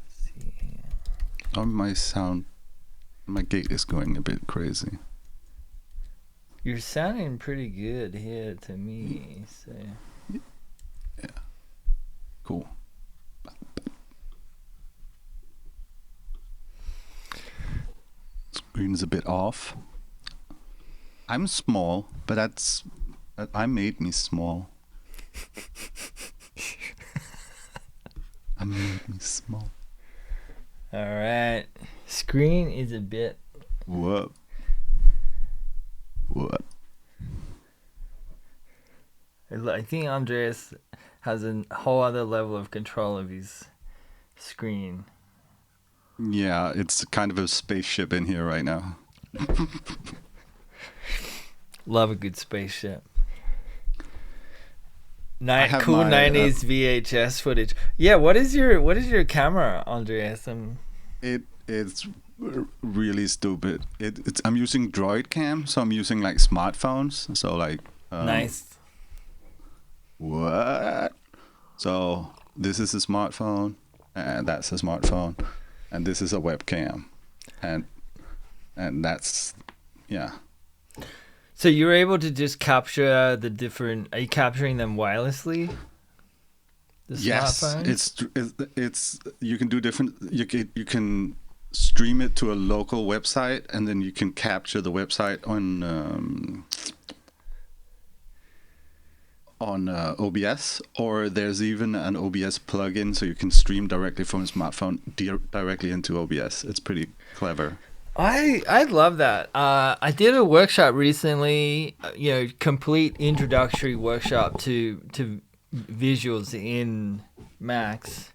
see here. Oh, my gate is going a bit crazy. You're sounding pretty good here to me. So. Yeah. Cool. Screen's a bit off. I'm small, but I made me small. I made me small. All right. Screen is a bit. What? I think Andreas has a whole other level of control of his screen. Yeah, it's kind of a spaceship in here right now. Love a good spaceship. my, Cool 90s VHS footage. Yeah, what is your camera, Andreas? It's really stupid. I'm using Droid Cam, so I'm using like smartphones. So like nice. What? So this is a smartphone, and that's a smartphone, and this is a webcam, and that's yeah. So you're able to just capture the different. Are you capturing them wirelessly? Yes, smartphones? it's you can do different. You can stream it to a local website, and then you can capture the website on OBS, or there's even an OBS plugin, so you can stream directly from a smartphone directly into OBS. It's pretty clever. I love that. I did a workshop recently, complete introductory workshop to visuals in Max,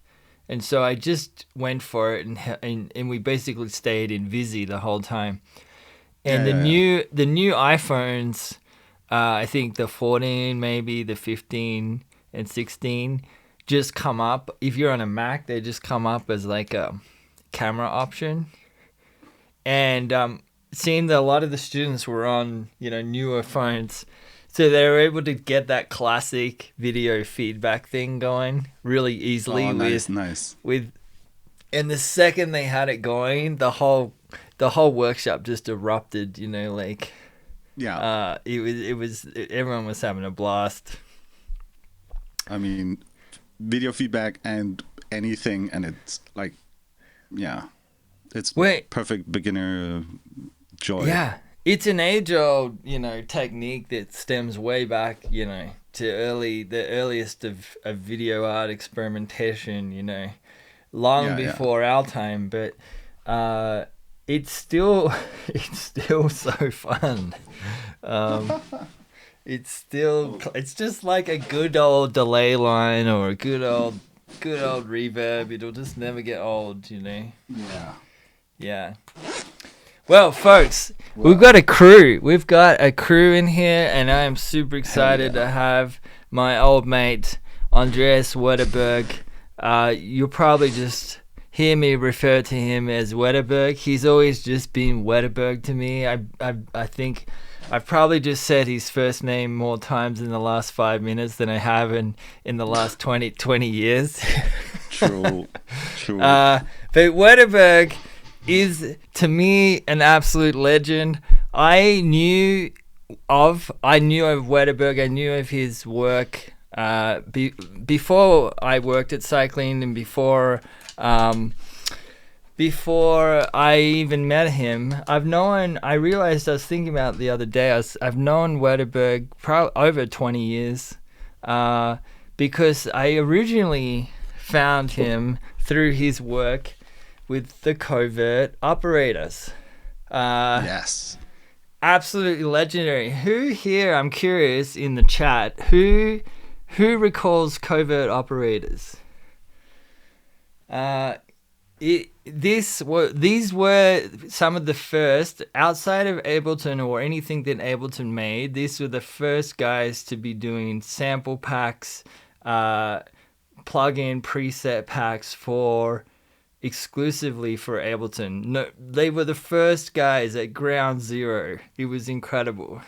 and so I just went for it, and we basically stayed in Visi the whole time. And the new iPhones, I think the 14, maybe the 15 and 16, just come up. If you're on a Mac, they just come up as like a camera option. And seeing that a lot of the students were on, newer phones, so they were able to get that classic video feedback thing going really easily. Oh, nice. And the second they had it going, the whole workshop just erupted. Yeah. Everyone was having a blast. I mean, video feedback and anything, and it's like, yeah. It's perfect beginner joy. Yeah, it's an age-old, technique that stems way back, to the earliest of video art experimentation, long before our time. But it's still so fun. It's just like a good old delay line or a good old reverb. It'll just never get old, Yeah. Yeah. Well, folks, we've got a crew. We've got a crew in here, and I am super excited to have my old mate, Andreas Wetterberg. You'll probably just hear me refer to him as Wetterberg. He's always just been Wetterberg to me. I think I've probably just said his first name more times in the last 5 minutes than I have in the last 20 years. True. But Wetterberg is to me an absolute legend. I knew of Wetterberg. I knew of his work before I worked at Cycling, and before I even met him. I realized, I was thinking about it the other day, I've known Wetterberg over 20 years because I originally found him through his work with the Covert Operators. Yes. Absolutely legendary. Who here, I'm curious, in the chat, who recalls Covert Operators? These were some of the first, outside of Ableton or anything that Ableton made, these were the first guys to be doing sample packs, plug-in preset packs exclusively for Ableton. No, they were the first guys at ground zero. It was incredible.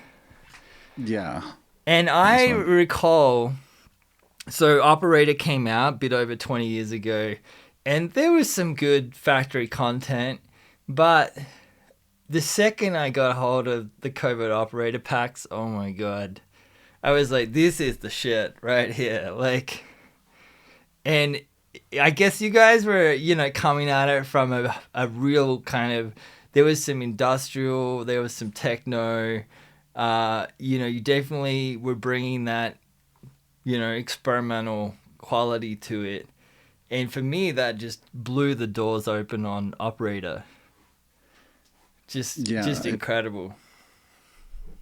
Yeah. And I recall, so Operator came out a bit over 20 years ago, and there was some good factory content, but the second I got hold of the Covert Operator packs, oh my God, I was like, this is the shit right here. Like, and I guess you guys were, coming at it from a real kind of, there was some industrial, there was some techno, you definitely were bringing that, experimental quality to it. And for me, that just blew the doors open on Operator. Just incredible.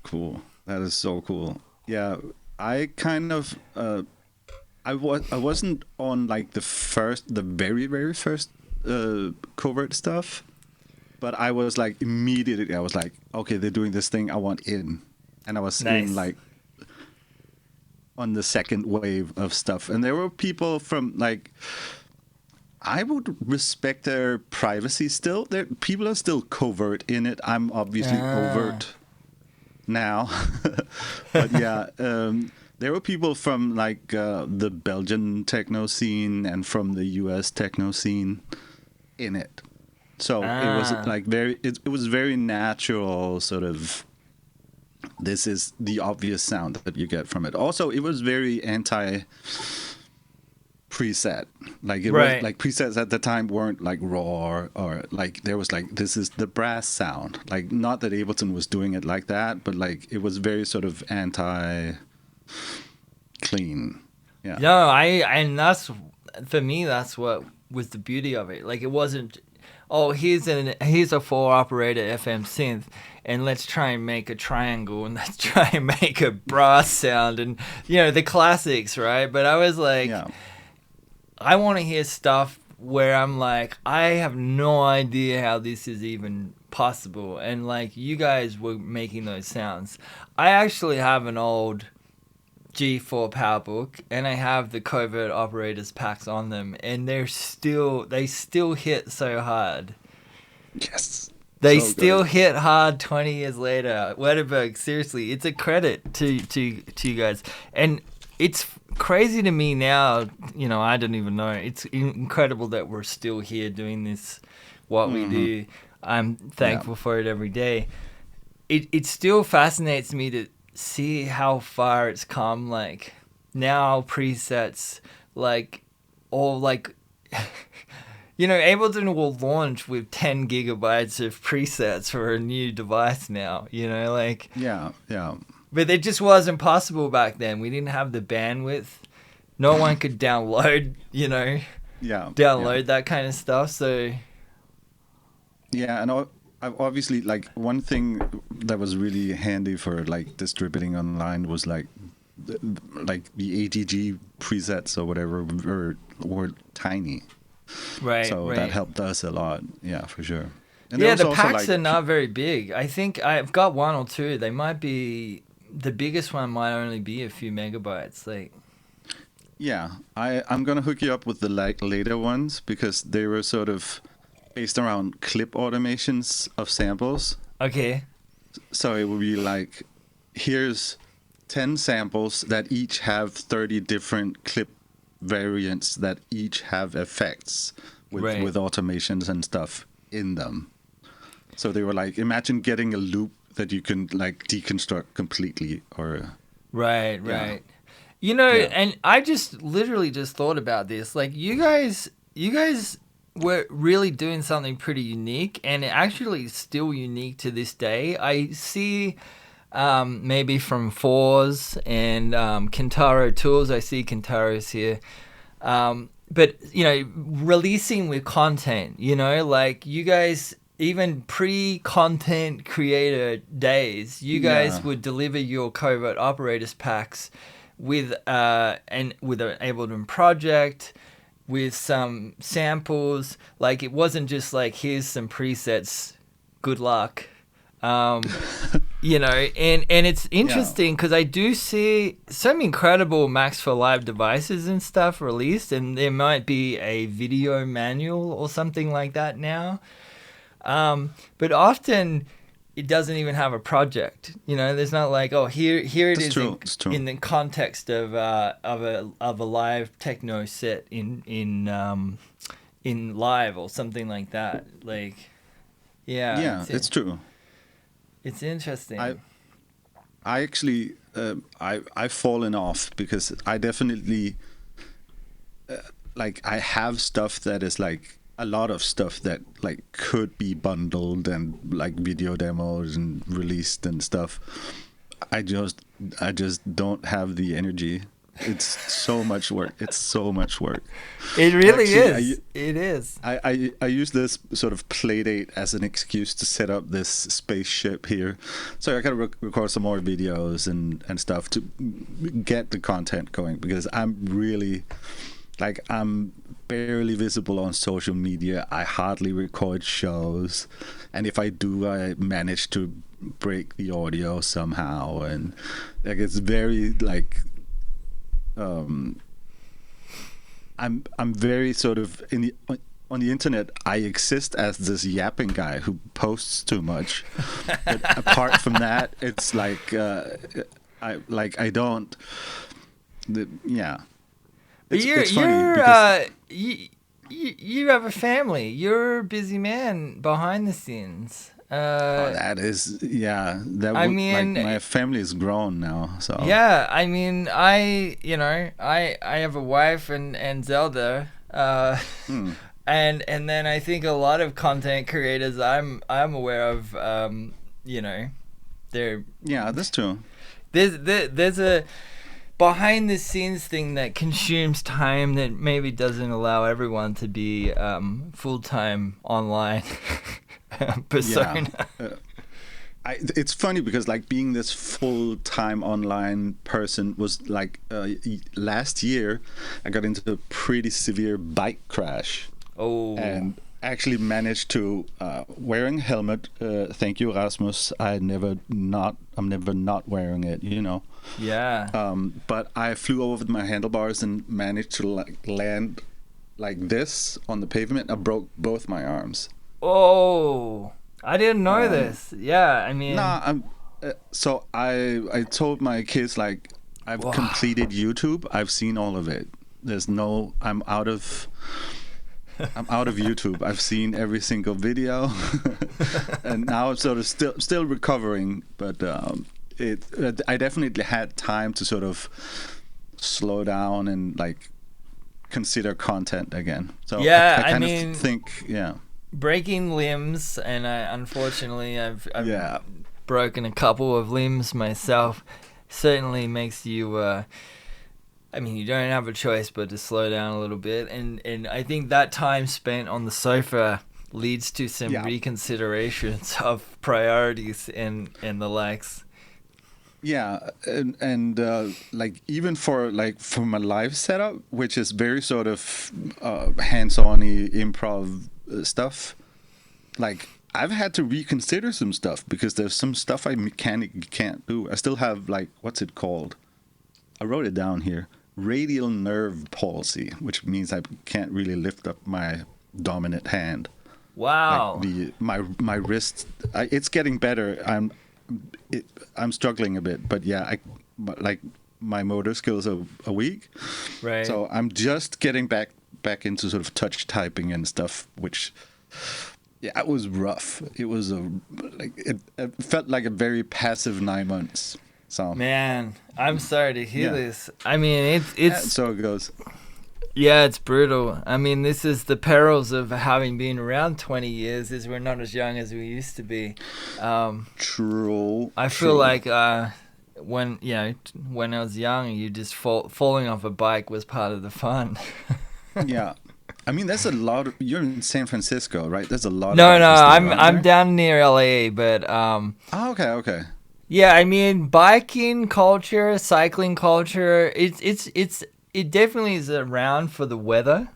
Cool. That is so cool. Yeah, I kind of I wasn't on like the very very first Covert stuff, but I was like immediately I was like, okay, they're doing this thing, I want in, and I was in like on the second wave of stuff, and there were people from like. I would respect their privacy still. People are still covert in it. I'm obviously overt now. But yeah, there were people from like the Belgian techno scene and from the US techno scene in it. So it was like it was very natural sort of, this is the obvious sound that you get from it. Also, it was very anti preset, like it was like presets at the time weren't like raw or like there was like, this is the brass sound, like not that Ableton was doing it like that, but like it was very sort of anti clean. Yeah. No, and that's, for me, that's what was the beauty of it. Like it wasn't, oh, here's a 4-operator FM synth, and let's try and make a triangle, and let's try and make a brass sound, and the classics, right? But I was like, I want to hear stuff where I'm like, I have no idea how this is even possible. And like, you guys were making those sounds. I actually have an old G4 PowerBook, and I have the Covert Operators packs on them, and they still hit so hard. Yes. They still hit hard 20 years later. Wetterberg, seriously, it's a credit to you guys. And it's crazy to me now, I don't even know. It's incredible that we're still here doing this, what we do. I'm thankful for it every day. It still fascinates me to see how far it's come. Like, now presets, like, all like, Ableton will launch with 10 gigabytes of presets for a new device now, like. Yeah. But it just wasn't possible back then. We didn't have the bandwidth. No one could download, that kind of stuff. So, yeah, and obviously, like, one thing that was really handy for like distributing online was like the ATG presets or whatever were tiny. Right. So that helped us a lot. Yeah, for sure. And the packs are not very big. I think I've got one or two. They might be. The biggest one might only be a few megabytes. Like, yeah, I'm gonna hook you up with the later ones because they were sort of based around clip automations of samples. Okay. So it would be like, here's 10 samples that each have 30 different clip variants that each have effects with automations and stuff in them. So they were like, imagine getting a loop that you can like deconstruct completely, or right. And I just literally just thought about this. Like, you guys were really doing something pretty unique, and it actually is still unique to this day. I see maybe from Fours and Kintaro Tools. I see Kintaro's here. But releasing with content, like you guys, even pre-content creator days, you guys would deliver your Covert Operators packs with an Ableton project, with some samples. Like, it wasn't just like, here's some presets, good luck. And it's interesting because I do see some incredible Max for Live devices and stuff released, and there might be a video manual or something like that now. But often it doesn't even have a project. You know, there's not like, oh, here it That's is true. It's true. in the context of a live techno set in live or something like that. Like, yeah, Yeah, it's true. It's interesting. I actually I've fallen off because I definitely like I have stuff that is like a lot of stuff that like could be bundled and like video demos and released and stuff. I just don't have the energy. It's so much work. It's so much work. It really Actually, is. It is. I use this sort of play date as an excuse to set up this spaceship here, so I gotta record some more videos and stuff to get the content going, because I'm really like I'm barely visible on social media. I hardly record shows, and if I do, I manage to break the audio somehow, and like it's very like I'm very sort of on the internet. I exist as this yapping guy who posts too much. But apart from that, it's like I don't. Yeah. It's funny because you have a family. You're a busy man behind the scenes. that is, yeah. I mean, like, my family is grown now, so yeah. I mean, I have a wife and Zelda. And then I think a lot of content creators I'm aware of. They're yeah, that's true. there's a behind the scenes thing that consumes time that maybe doesn't allow everyone to be full time online persona. Yeah. It's funny because like being this full-time online person was like last year I got into a pretty severe bike crash. Oh. And actually managed to wearing helmet. Thank you, Rasmus. I'm never not wearing it. You know. Yeah. But I flew over my handlebars and managed to like land like this on the pavement. I broke both my arms. Oh, I didn't know this. Yeah, I mean. Nah, so I told my kids like I've completed YouTube. I've seen all of it. I'm out of YouTube. I've seen every single video, and now I'm sort of still recovering. But I definitely had time to sort of slow down and like consider content again. So yeah, I kind of think breaking limbs, and unfortunately I've broken a couple of limbs myself. Certainly makes you. I mean, you don't have a choice but to slow down a little bit, and I think that time spent on the sofa leads to some reconsiderations of priorities and the likes. Yeah, and like even for my live setup, which is very sort of hands-on-y improv stuff, like I've had to reconsider some stuff because there's some stuff I mechanically can't do. I still have like, what's it called? I wrote it down here. Radial nerve palsy, which means I can't really lift up my dominant hand. Wow. Like my wrist, it's getting better. I'm struggling a bit, but yeah, like my motor skills are weak. Right. So I'm just getting back into sort of touch typing and stuff, which yeah, it was rough. It was it felt like a very passive 9 months. So man, I'm sorry to hear this. I mean, it's so it goes. Yeah, it's brutal. I mean, this is the perils of having been around 20 years, is we're not as young as we used to be. True. I feel like when I was young, you just falling off a bike was part of the fun. Yeah. I mean, there's a lot of, you're in San Francisco, right? There's a lot No, of I'm down near LA, but okay. Yeah, I mean, biking culture, cycling culture, it definitely is around for the weather,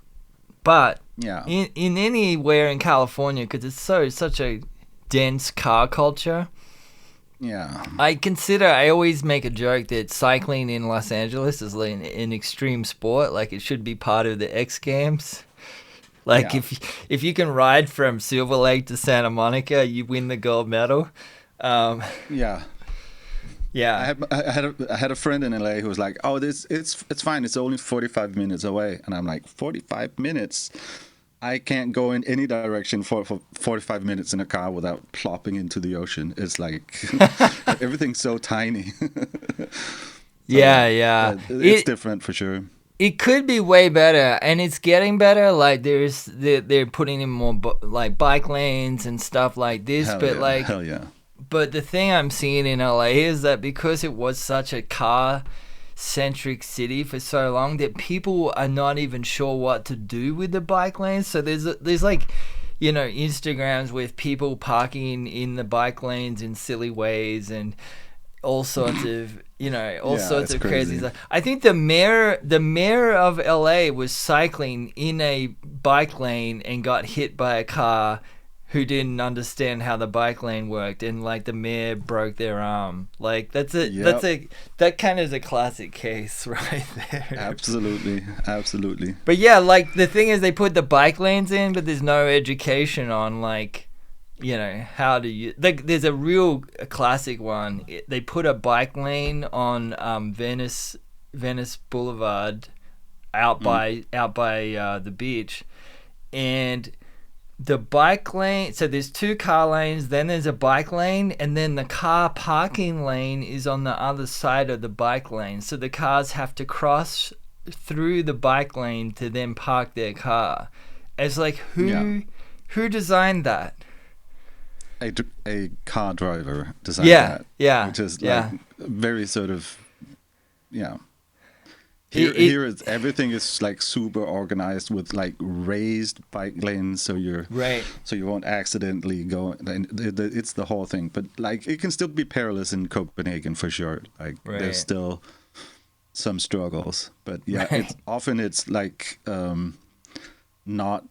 but in anywhere in California, because it's such a dense car culture. Yeah. I always make a joke that cycling in Los Angeles is like an extreme sport. Like it should be part of the X Games. Like if you can ride from Silver Lake to Santa Monica, you win the gold medal. Yeah. Yeah. I had a friend in LA who was like, "Oh, it's fine. It's only 45 minutes away." And I'm like, "45 minutes? I can't go in any direction for 45 minutes in a car without plopping into the ocean." It's like everything's so tiny. Yeah, So, yeah. it's different for sure. It could be way better, and it's getting better. Like they're putting in more like bike lanes and stuff like this. Hell But yeah, like, hell yeah. but the thing I'm seeing in LA is that because it was such a car centric city for so long, that people are not even sure what to do with the bike lanes. So there's like, you know, Instagrams with people parking in the bike lanes in silly ways and all sorts of, you know, all Yeah, sorts it's of crazy crazy. stuff. I think the mayor of LA was cycling in a bike lane and got hit by a car who didn't understand how the bike lane worked, and like the mayor broke their arm. Like Yep. that kind of is a classic case right there. Absolutely, absolutely. But yeah, like the thing is they put the bike lanes in, but there's no education on like, you know, how to use. Like, there's a real classic one. They put a bike lane on Venice Boulevard out by the beach, and the bike lane. So there's two car lanes, then there's a bike lane, and then the car parking lane is on the other side of the bike lane. So the cars have to cross through the bike lane to then park their car. It's like who designed that? A car driver designed Yeah, that. yeah, Which is yeah. like very sort of, yeah. It- Here is everything is like super organized with like raised bike lanes, so Right. you won't accidentally go. And it's the whole thing, but like it can still be perilous in Copenhagen for sure. Like Right. there's still some struggles, but yeah, Right. it's like not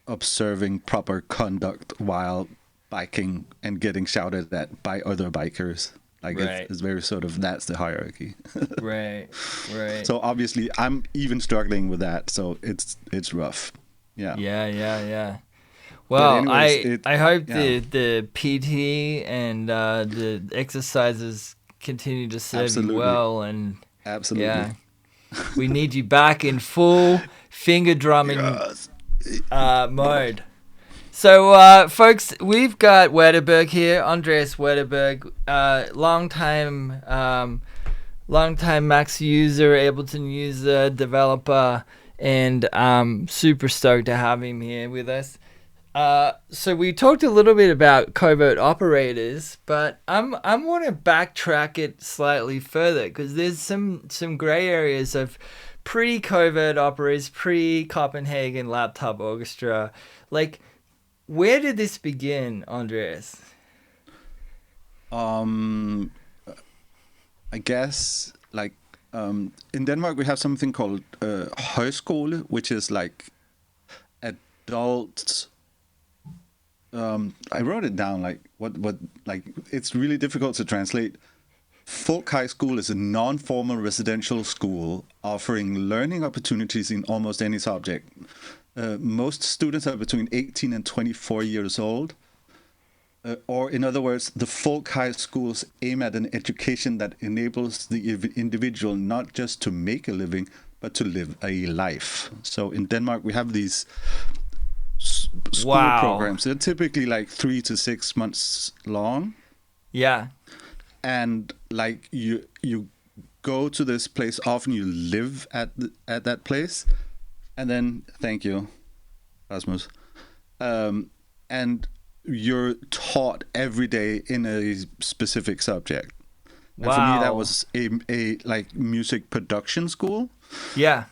observing proper conduct while biking and getting shouted at by other bikers. Like Right. it's very sort of, that's the hierarchy. Right. So obviously I'm even struggling with that. So it's rough. Yeah. Yeah. Well, anyways, I hope yeah. the PT and the exercises continue to serve Absolutely. you well, and Absolutely. yeah, we need you back in full finger drumming Yes. mode. So, folks, we've got Wetterberg here, Andreas Wetterberg, long-time Max user, Ableton user, developer, and super stoked to have him here with us. So we talked a little bit about Covert Operators, but I want to backtrack it slightly further because there's some gray areas of pre-Covert Operators, pre-Copenhagen Laptop Orchestra. Like, where did this begin, Andreas? I guess like in Denmark we have something called højskole, which is like adult. I wrote it down like what like it's really difficult to translate. Folk High School is a non-formal residential school offering learning opportunities in almost any subject. Most students are between 18 and 24 years old. Or in other words, the folk high schools aim at an education that enables the individual not just to make a living, but to live a life. So in Denmark, we have these school Wow. programs. They're typically like 3 to 6 months long. Yeah. And like you go to this place, often you live at that place. And then, thank you, Rasmus. And you're taught every day in a specific subject. And for me, that Wow. was a like music production school. Yeah.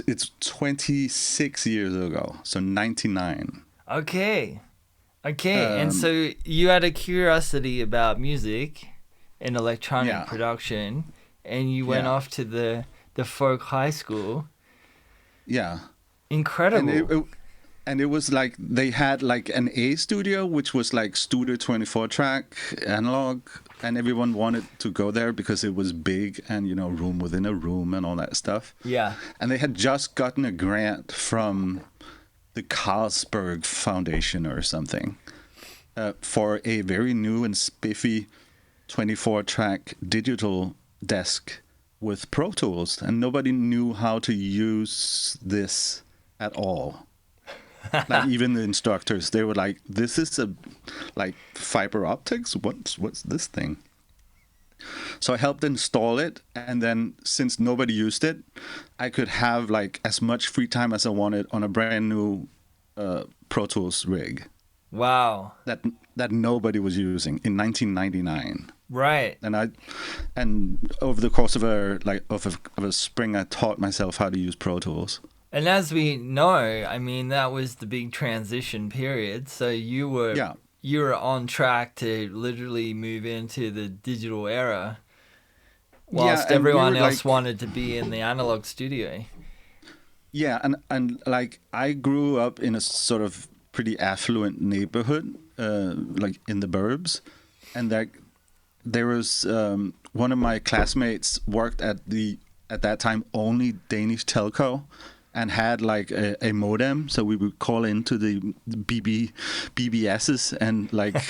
It's 26 years ago, so 99. Okay. And so you had a curiosity about music and electronic Yeah. production, and you went Yeah. off to the folk high school. Yeah. Incredible. And it was like they had like an A studio, which was like Studio 24 track analog, and everyone wanted to go there because it was big and, you know, room within a room and all that stuff. Yeah. And they had just gotten a grant from the Carlsberg Foundation or something for a very new and spiffy 24-track digital desk with Pro Tools, and nobody knew how to use this at all. Like even the instructors, they were like, "This is like fiber optics. What's this thing?" So I helped install it, and then since nobody used it, I could have like as much free time as I wanted on a brand new Pro Tools rig. Wow. That nobody was using in 1999. Right. And over the course of a spring, I taught myself how to use Pro Tools. And as we know, I mean, that was the big transition period. So you were on track to literally move into the digital era, whilst everyone else wanted to be in the analog studio. Yeah, and like I grew up in a sort of pretty affluent neighborhood, like in the burbs, and there was one of my classmates worked at that time only Danish telco, and had like a modem, so we would call into the BBSs and like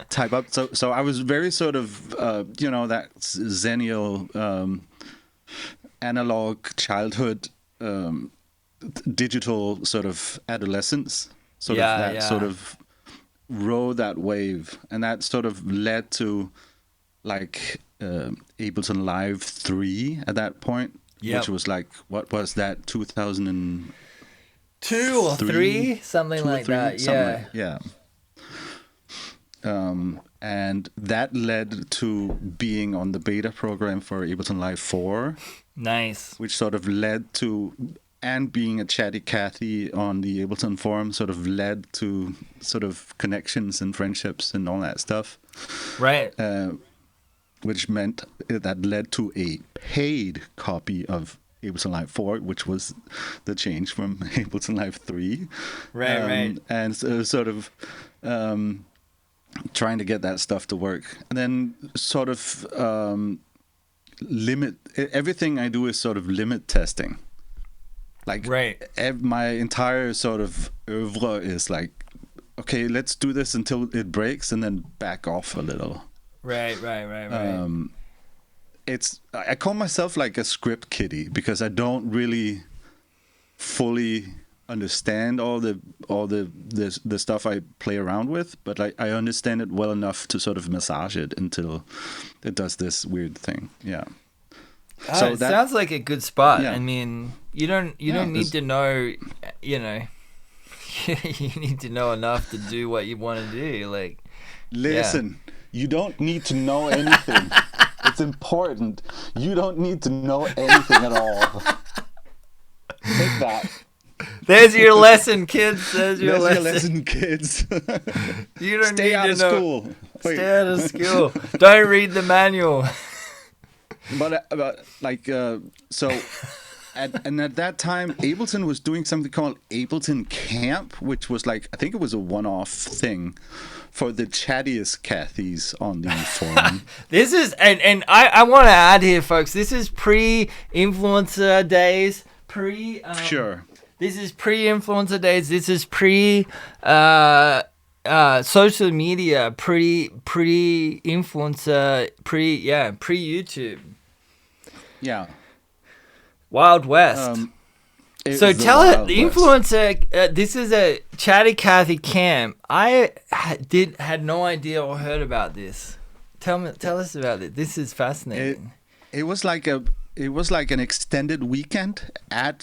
type up. So I was very sort of that zennial analog childhood, digital sort of adolescence. Sort of rode that wave, and that sort of led to like Ableton Live 3 at that point. Yep. Which was like, what was that, 2002 or 3? Something like that, yeah. And that led to being on the beta program for Ableton Live 4. Nice. Which sort of led to, and being a chatty Cathy on the Ableton forum sort of led to sort of connections and friendships and all that stuff. Right. Which meant that led to a paid copy of Ableton Live 4, which was the change from Ableton Live 3. Right. And sort of trying to get that stuff to work. And then sort of everything I do is sort of limit testing. Like my entire sort of oeuvre is like, okay, let's do this until it breaks and then back off a little. Right. I call myself like a script kiddie because I don't really fully understand all the stuff I play around with, but I understand it well enough to sort of massage it until it does this weird thing. Yeah. So it sounds like a good spot. Yeah. I mean, you don't need to know, you need to know enough to do what you want to do. Like, listen. Yeah. You don't need to know anything. It's important. You don't need to know anything at all. Take that. There's your lesson, kids. There's your lesson, kids. You don't Stay need out to of know. School. Stay out of school. Don't read the manual. But so. And at that time, Ableton was doing something called Ableton Camp, which was like, I think it was a one-off thing for the chattiest Cathys on the forum. This is, and I want to add here, folks, this is pre-influencer days, Sure. This is pre-influencer days, this is social media, pre-influencer, pre-YouTube. Yeah. Wild West. So tell it, the influencer. This is a Chatty Cathy camp. I had no idea or heard about this. Tell us about it. This is fascinating. It was like an extended weekend at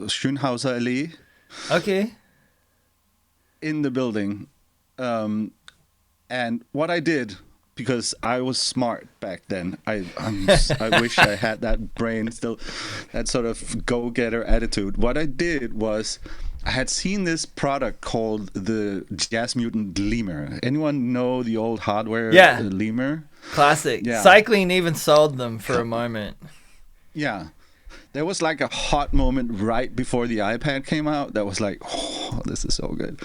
Schönhauser Allee. Okay. In the building, and what I did, because I was smart back then. I wish I had that brain still, that sort of go-getter attitude. What I did was I had seen this product called the Jazz Mutant Lemur. Anyone know the old hardware Lemur? Classic. Yeah. Cycling even sold them for a moment. Yeah. There was like a hot moment right before the iPad came out that was like, oh, this is so good.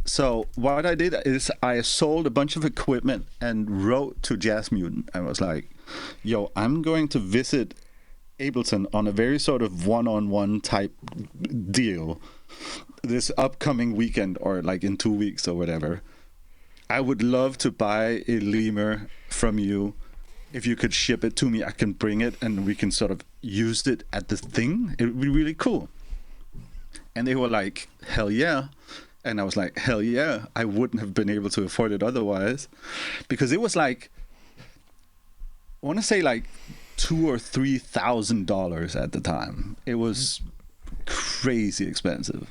So what I did is I sold a bunch of equipment and wrote to Jazz Mutant. I was like, yo, I'm going to visit Ableton on a very sort of one-on-one type deal this upcoming weekend, or like in 2 weeks or whatever, I would love to buy a lemur from you. If you could ship it to me, I can bring it and we can sort of use it at the thing. It would be really cool. And they were like, hell yeah. And I was like, hell yeah. I wouldn't have been able to afford it otherwise. Because it was like, I want to say like $2,000 or $3,000 at the time. It was crazy expensive.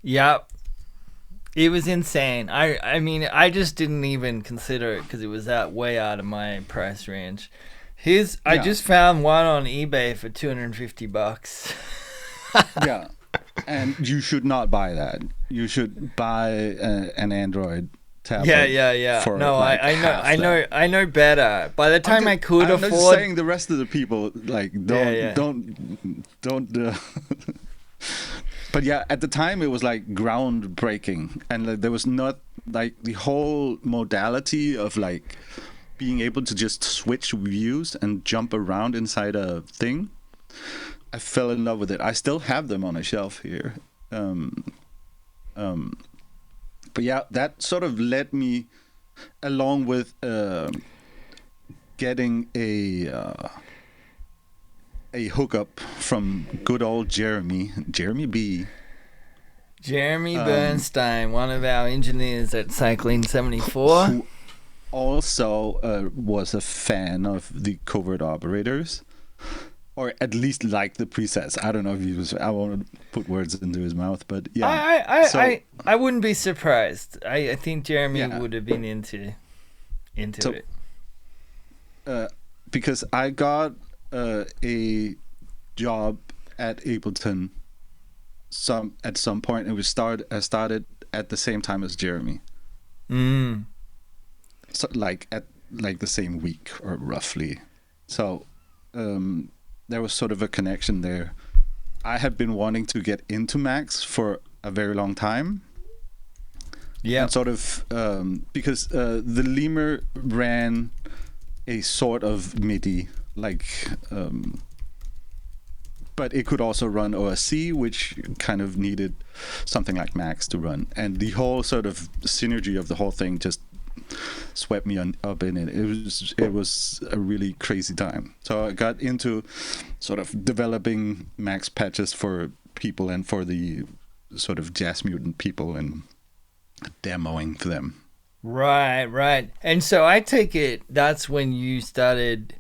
Yep. It was insane. I mean, I just didn't even consider it because it was way out of my price range. I just found one on eBay for $250. Yeah. And you should not buy that. You should buy an Android tablet. Yeah. For no, like I know better. By the time I could afford. I'm just saying the rest of the people like don't. But yeah, at the time it was like groundbreaking, and like, there was not like the whole modality of like being able to just switch views and jump around inside a thing. I fell in love with it. I still have them on a shelf here. But yeah, that sort of led me, along with getting a hookup from good old Jeremy B. Jeremy Bernstein, one of our engineers at Cycling 74. Who also was a fan of the Covert Operators. Or at least like the presets. I don't know if he was. I won't put words into his mouth, but yeah. I wouldn't be surprised. I think Jeremy would have been into it. Because I got a job at Ableton at some point, and I started at the same time as Jeremy. So like at like the same week or roughly. So there was sort of a connection there. I had been wanting to get into Max for a very long time. Yeah. And sort of because the lemur ran a sort of MIDI, like but it could also run OSC, which kind of needed something like Max to run. And the whole sort of synergy of the whole thing just swept me up in it. It was a really crazy time. So I got into sort of developing Max patches for people and for the sort of Jazz Mutant people and demoing for them. Right. And so I take it that's when you started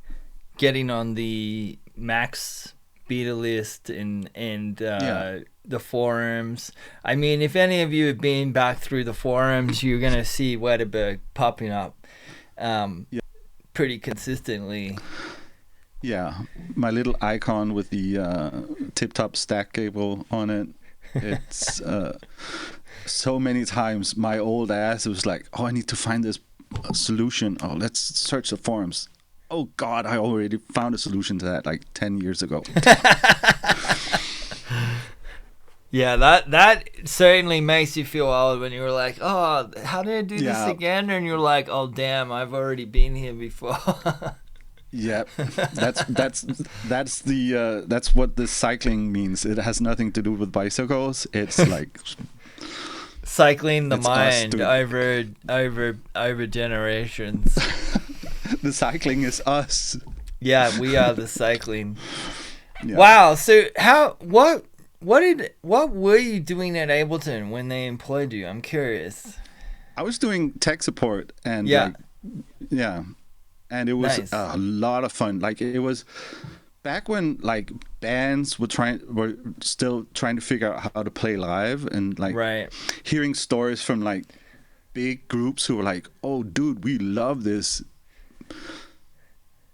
getting on the Max beta list and the forums. I mean, if any of you have been back through the forums, you're going to see Wetterberg popping up pretty consistently. Yeah, my little icon with the tip-top stack cable on it. It's so many times my old ass was like, oh, I need to find this solution. Oh, let's search the forums. Oh, God, I already found a solution to that like 10 years ago. Yeah, that certainly makes you feel old when you're like, oh, how did I do this again? And you're like, oh, damn, I've already been here before. Yeah, that's what the cycling means. It has nothing to do with bicycles. It's like cycling the mind over generations. The cycling is us. Yeah, we are the cycling. Yeah. Wow. So what were you doing at Ableton when they employed you? I'm curious. I was doing tech support and and it was a lot of fun. Like it was back when like bands were still trying to figure out how to play live, and like hearing stories from like big groups who were like, "Oh, dude, we love this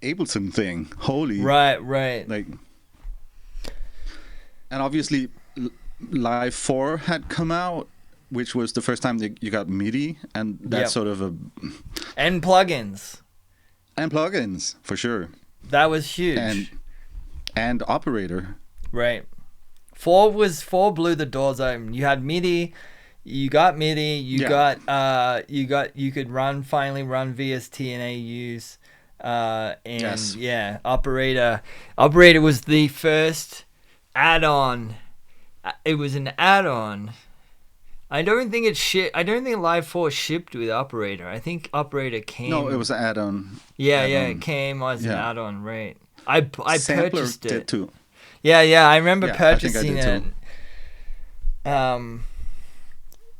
Ableton thing. Holy." Right. Like, and obviously Live 4 had come out, which was the first time that you got MIDI, and that's sort of and plugins. And plugins, for sure. That was huge. And operator. Right. 4 blew the doors open. You had MIDI, you got MIDI, you could finally run VST and AUs. And Yes. yeah, Operator was the first add-on. It was an add-on. I don't think I don't think Live 4 shipped with Operator. I think Operator came. No, it was an add-on. Yeah, add-on. it came as an Yeah. add-on, right? I Sampler purchased did it. too. Yeah, I remember Yeah, I think I purchasing did it. too.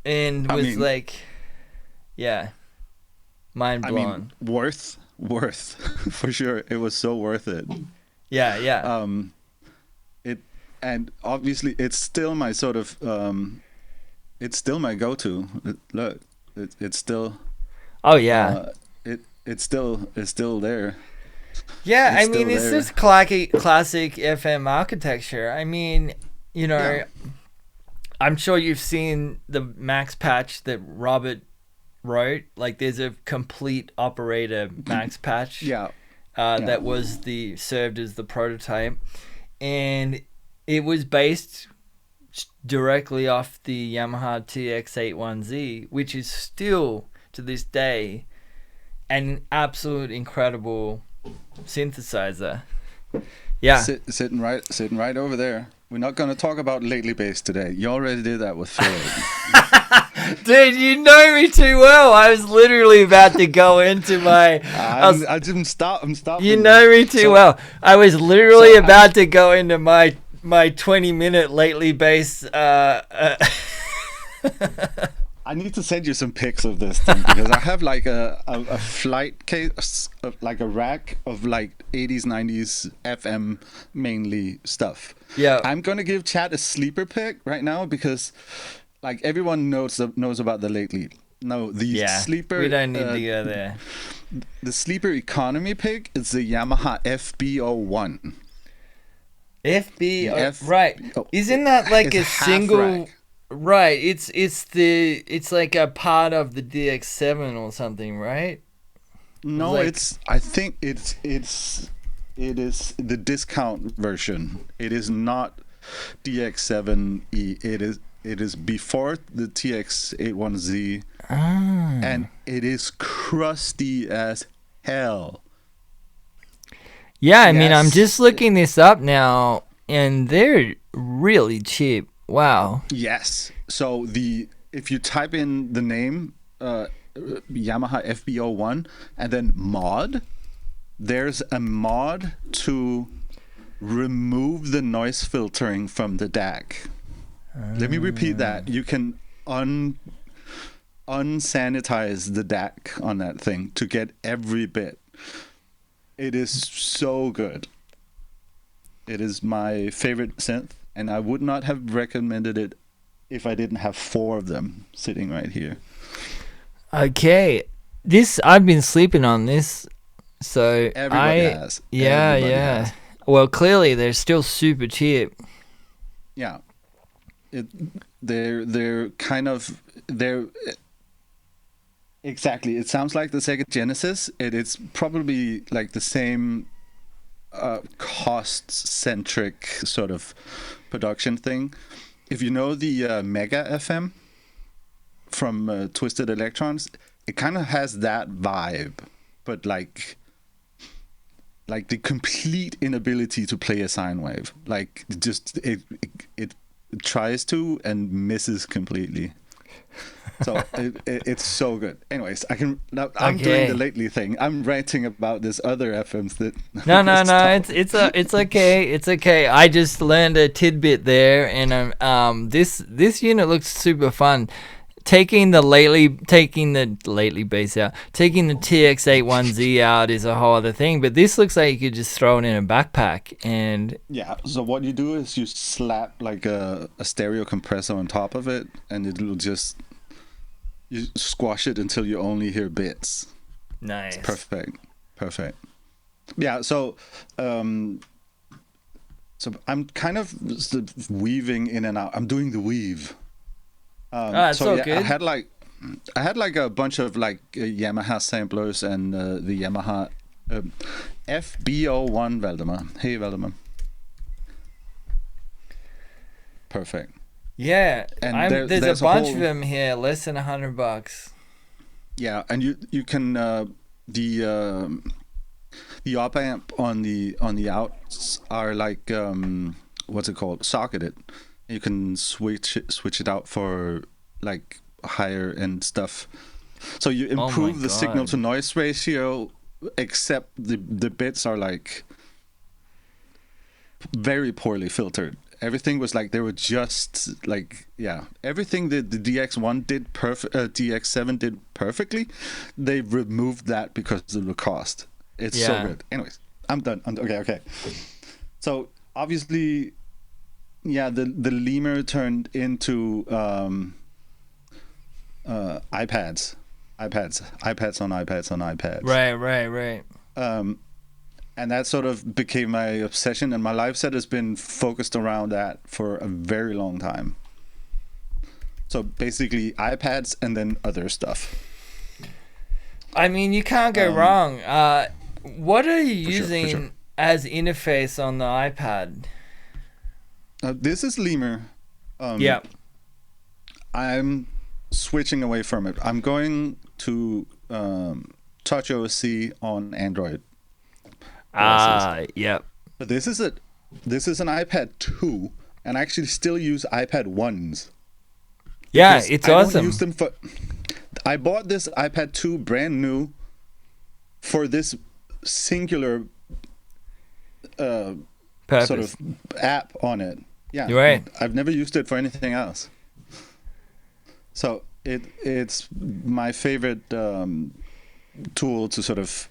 And I was mean- like, yeah, mind I blown. mean, worth for sure. It was so worth it. Yeah. And obviously it's still my sort of it's still my go-to. It's still Oh yeah. it's still there. Yeah, It's I mean, still it's there. just classic FM architecture. I mean, Yeah. I'm sure you've seen the Max patch that Robert wrote. Like, there's a complete Operator Max patch. Yeah. That was served as the prototype, and it was based directly off the Yamaha TX81Z, which is still to this day an absolute incredible synthesizer. Yeah. Sitting right over there. We're not going to talk about lately bass today. You already did that with Phil. Dude, you know me too well. I was literally about to go into my. I didn't stop. I'm stopping. You know me too well. I was literally about to go into my 20-minute lately bass. I need to send you some pics of this thing because I have like a flight case, like a rack of like 80s, 90s FM mainly stuff. Yeah. I'm gonna give Chad a sleeper pick right now because like everyone knows about the lately. No, the sleeper. We don't need to go there. The sleeper economy pick is the Yamaha FB01. Right? Isn't that like a half single? rack. Right. It's like a part of the DX7 or something, right? No, Like- I think it is the discount version. It is not DX7E. It is before the TX81Z, and it is crusty as hell. Yeah, I mean, I'm Yes. just looking this up now, and they're really cheap. Wow. Yes. So if you type in the name Yamaha FB01 and then mod, there's a mod to remove the noise filtering from the DAC. Let me repeat that. You can unsanitize the DAC on that thing to get every bit. It is so good. It is my favorite synth, and I would not have recommended it if I didn't have 4 of them sitting right here. Okay. I've been sleeping on this, so Everybody has. Yeah, Everybody yeah. has. Well, clearly they're still super cheap. Yeah. They're exactly. It sounds like the Sega Genesis. It's probably like the same cost-centric sort of production thing. If you know the Mega FM from Twisted Electrons, it kind of has that vibe, but like the complete inability to play a sine wave. Like just it tries to and misses completely. So it's so good. Anyways, I'm doing the lately thing. I'm ranting about this other FMs that. No. It's okay. It's okay. I just learned a tidbit there, and this unit looks super fun. Taking the lately bass out, taking the TX81Z out is a whole other thing. But this looks like you could just throw it in a backpack and. Yeah. So what you do is you slap like a stereo compressor on top of it, and it'll just. You squash it until you only hear bits. Nice. It's perfect. Yeah, so I'm kind of weaving in and out. I'm doing the weave. It's all good. I had like a bunch of like Yamaha samplers and the Yamaha FB01 Valdemar. Hey Valdemar. Perfect. Yeah, And there's a bunch of them here, less than $100. Yeah, and you can The op amp on the outs are like what's it called? Socketed. You can switch it out for like higher end stuff. So you improve the signal to noise ratio, except the bits are like very poorly filtered. Everything was like they were just like everything that the DX1 did DX7 did perfectly. They removed that because of the cost. It's so good. Anyways, I'm done. Okay. So obviously, the lemur turned into iPads on iPads. Right. And that sort of became my obsession, and my live set has been focused around that for a very long time. So basically iPads and then other stuff. I mean, you can't go wrong. What are you using as interface on the iPad? This is Lemur. Yeah. I'm switching away from it. I'm going to Touch OC on Android. Yep. But this is an iPad 2, and I actually still use iPad 1s. Yeah, it's awesome. Don't use them for. I bought this iPad 2 brand new for this singular sort of app on it. Yeah, you're right. I've never used it for anything else. So it's my favorite tool to sort of.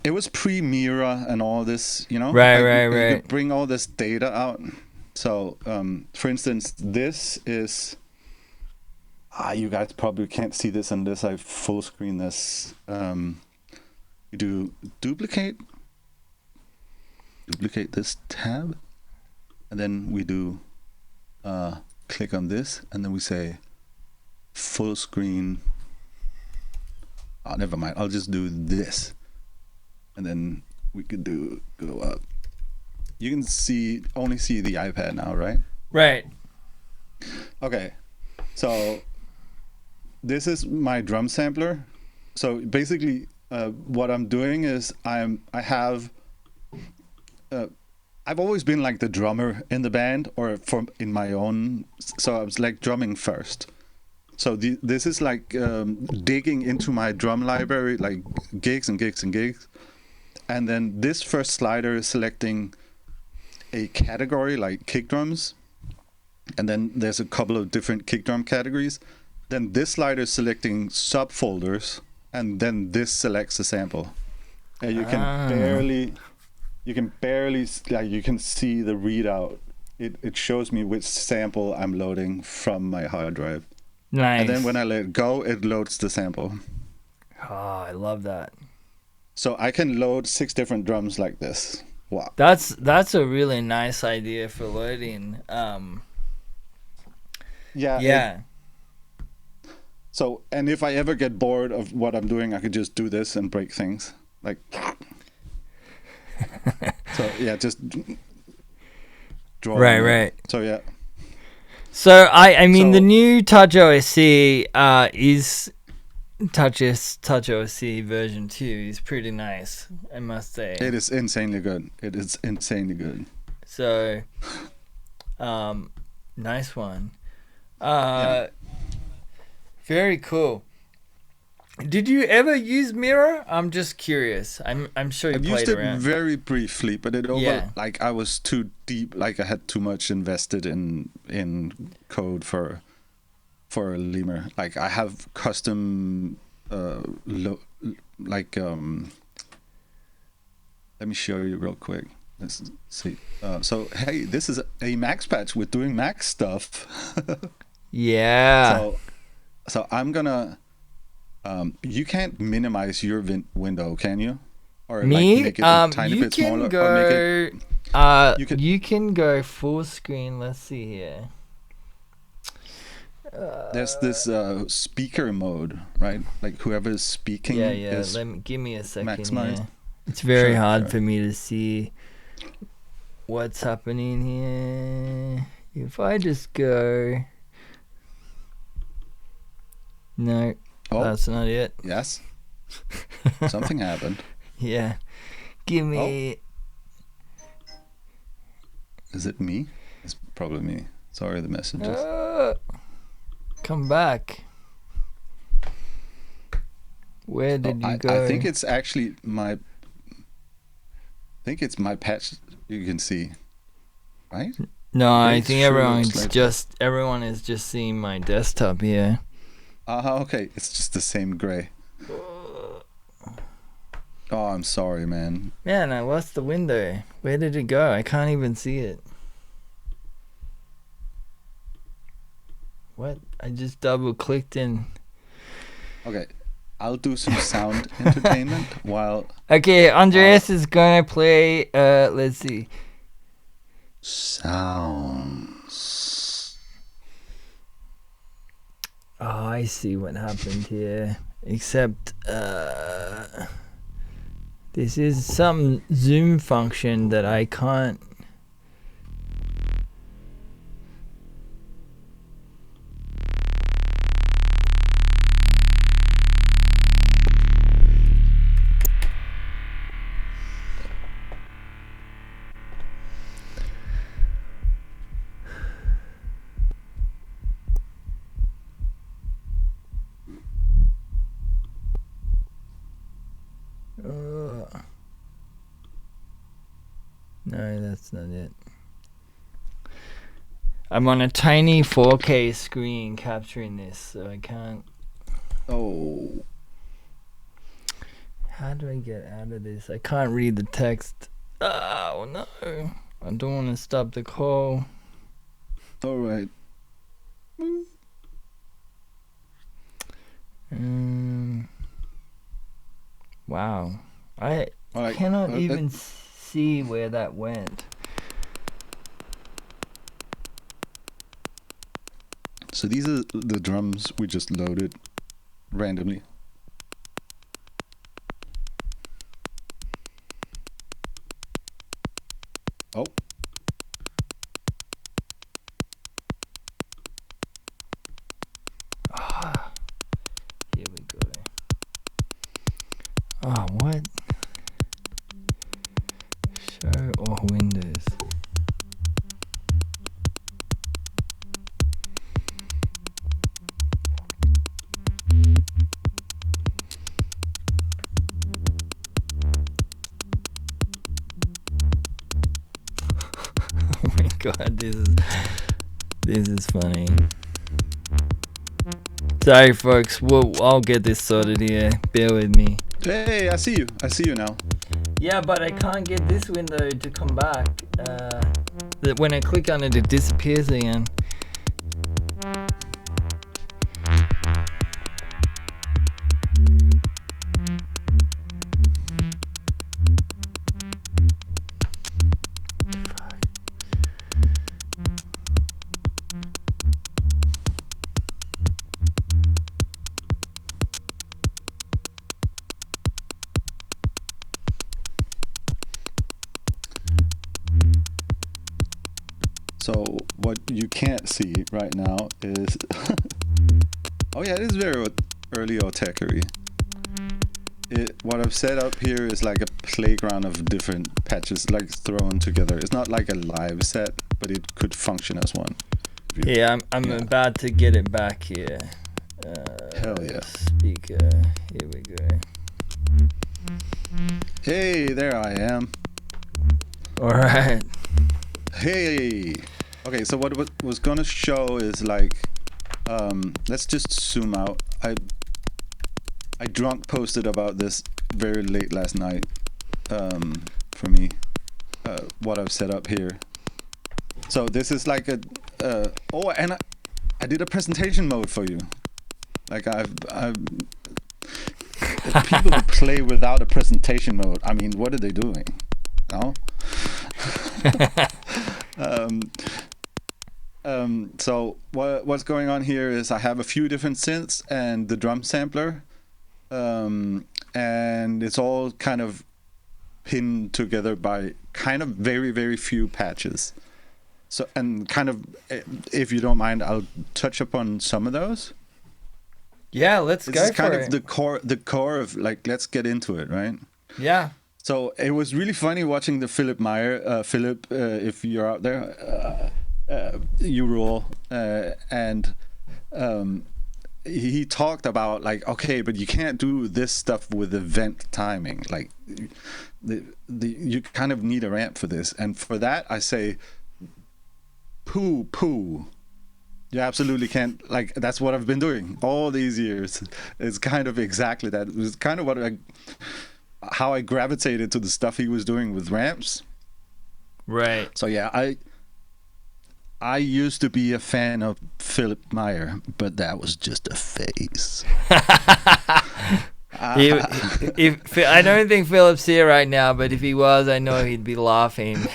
It was pre-Mira and all this, you know. Right. You could bring all this data out. So, for instance, this is. You guys probably can't see this unless I full screen this. You do duplicate this tab, and then we do click on this, and then we say full screen. Oh, never mind. I'll just do this, and then we could go up. You can only see the iPad now, right? Right. Okay, so this is my drum sampler. So basically, what I'm doing is I've always been like the drummer in the band, or in my own. So I was like drumming first. So this is like digging into my drum library, like gigs, and then this first slider is selecting a category like kick drums, and then there's a couple of different kick drum categories. Then this slider is selecting subfolders, and then this selects a sample. And you can barely like you can see the readout. It shows me which sample I'm loading from my hard drive. Nice. And then when I let it go, it loads the sample. Oh, I love that. So I can load 6 different drums like this. Wow. That's a really nice idea for loading. Yeah. So, and if I ever get bored of what I'm doing, I could just do this and break things. Like, so yeah, just draw. Right. So yeah. So I mean the new Touch OSC is Touch OSC version 2 is pretty nice, I must say. It is insanely good. So, nice one. Very cool. Did you ever use Mirror? I'm just curious. I'm sure you played around. I've used it very briefly, but like I was too deep. Like I had too much invested in code for a lemur. Like I have custom let me show you real quick. Let's see. So hey, this is a Max patch with doing Max stuff. Yeah. So I'm gonna. You can't minimize your window, can you? Or Me? like make it a tiny bit smaller. You can go full screen. Let's see here. There's this speaker mode, right? Like whoever's speaking. Yeah. Give me a second. Maximized. Here. It's very hard for me to see what's happening here. If I just go. No. Oh, that's not it. Yes. Something happened. Yeah. Give me... Is it me? It's probably me. Sorry, the messages. Come back. Where did you go? I think it's actually my... I think it's my patch you can see. Right? No, I think sure everyone is just seeing my desktop here. Okay. It's just the same gray. Oh, I'm sorry, man. Man, I lost the window. Where did it go? I can't even see it. What? I just double clicked in. Okay. I'll do some sound entertainment while... Okay, Andreas is gonna play, let's see. Sounds. Oh, I see what happened here. Except, this is some zoom function that I can't... No, that's not it. I'm on a tiny 4K screen capturing this, so I can't... Oh. How do I get out of this? I can't read the text. Oh, no. I don't want to stop the call. All right. Wow. I cannot even see where that went. So these are the drums we just loaded randomly. Oh. Here we go. Oh, what? Show all windows. Oh my god, this is funny. Sorry folks, I'll get this sorted here. Bear with me. Hey, I see you. I see you now. Yeah, but I can't get this window to come back. When I click on it, it disappears again. So what you can't see right now is... Oh yeah, it is very early Otekery. What I've set up here is like a playground of different patches like thrown together. It's not like a live set, but it could function as one. Yeah, I'm about to get it back here. Hell yeah. Speaker, here we go. Hey, there I am. Alright. Hey. Okay, so what was gonna show is like, let's just zoom out. I drunk posted about this very late last night. For me, what I've set up here. So this is like and I did a presentation mode for you. Like I've people who play without a presentation mode. I mean, what are they doing? No. So what's going on here is I have a few different synths and the drum sampler, and it's all kind of pinned together by kind of very, very few patches. So, and kind of, if you don't mind, I'll touch upon some of those. Yeah, let's This go is kind for of it. the core of like, let's get into it, right? Yeah. So it was really funny watching the Philip Meyer. Philip, if you're out there, you rule. And he talked about like, okay, but you can't do this stuff with event timing. Like, you kind of need a ramp for this. And for that, I say, poo. You absolutely can't. Like, that's what I've been doing all these years. It's kind of exactly that. It was kind of how I gravitated to the stuff he was doing with ramps. Right. So yeah, I used to be a fan of Philip Meyer, but that was just a phase. If I don't think Philip's here right now, but if he was, I know he'd be laughing.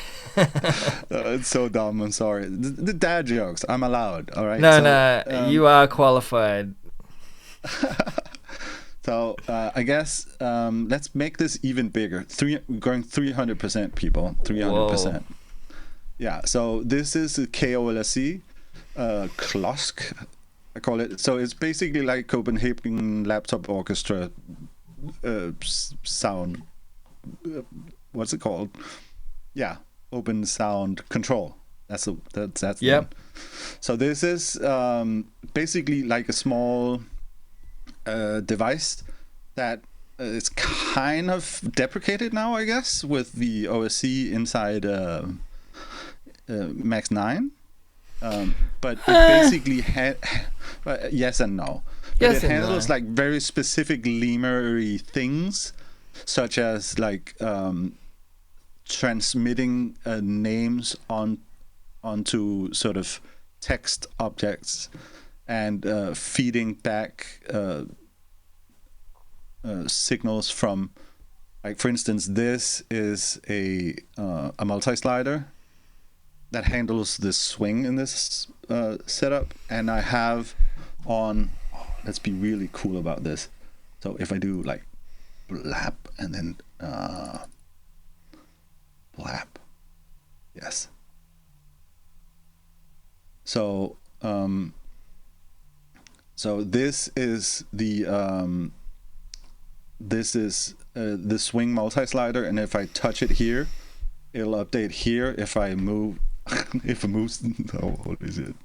It's so dumb. I'm sorry. The dad jokes. I'm allowed. All right. No, you are qualified. So I guess let's make this even bigger. Going 300% people. 300%. Yeah. So this is a KOLSC, Klosk, I call it. So it's basically like Copenhagen Laptop Orchestra sound. What's it called? Yeah, open sound control. That's the Yep. one. So this is basically like a small device that is kind of deprecated now, I guess, with the OSC inside Max 9. But it basically yes and no. But Yes it and handles no. like very specific lemur-y things, such as like transmitting names onto sort of text objects and feeding back signals from, like, for instance, this is a multi-slider that handles the swing in this setup, and I have on, let's be really cool about this. So if I do like blap and then blap, yes. So so this is the swing multi-slider, and if I touch it here, it'll update here. If I move, if it moves, oh, what is it?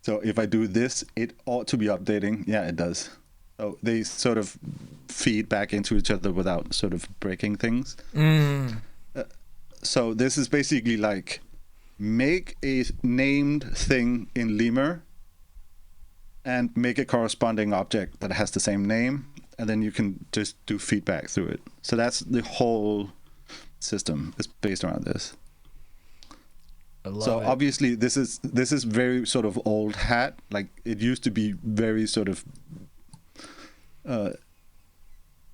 So if I do this, it ought to be updating. Yeah, it does. So they sort of feed back into each other without sort of breaking things. So this is basically like, make a named thing in Lemur and make a corresponding object that has the same name, and then you can just do feedback through it. So that's the whole system is based around this. I love So it. obviously this is very sort of old hat. Like, it used to be very sort of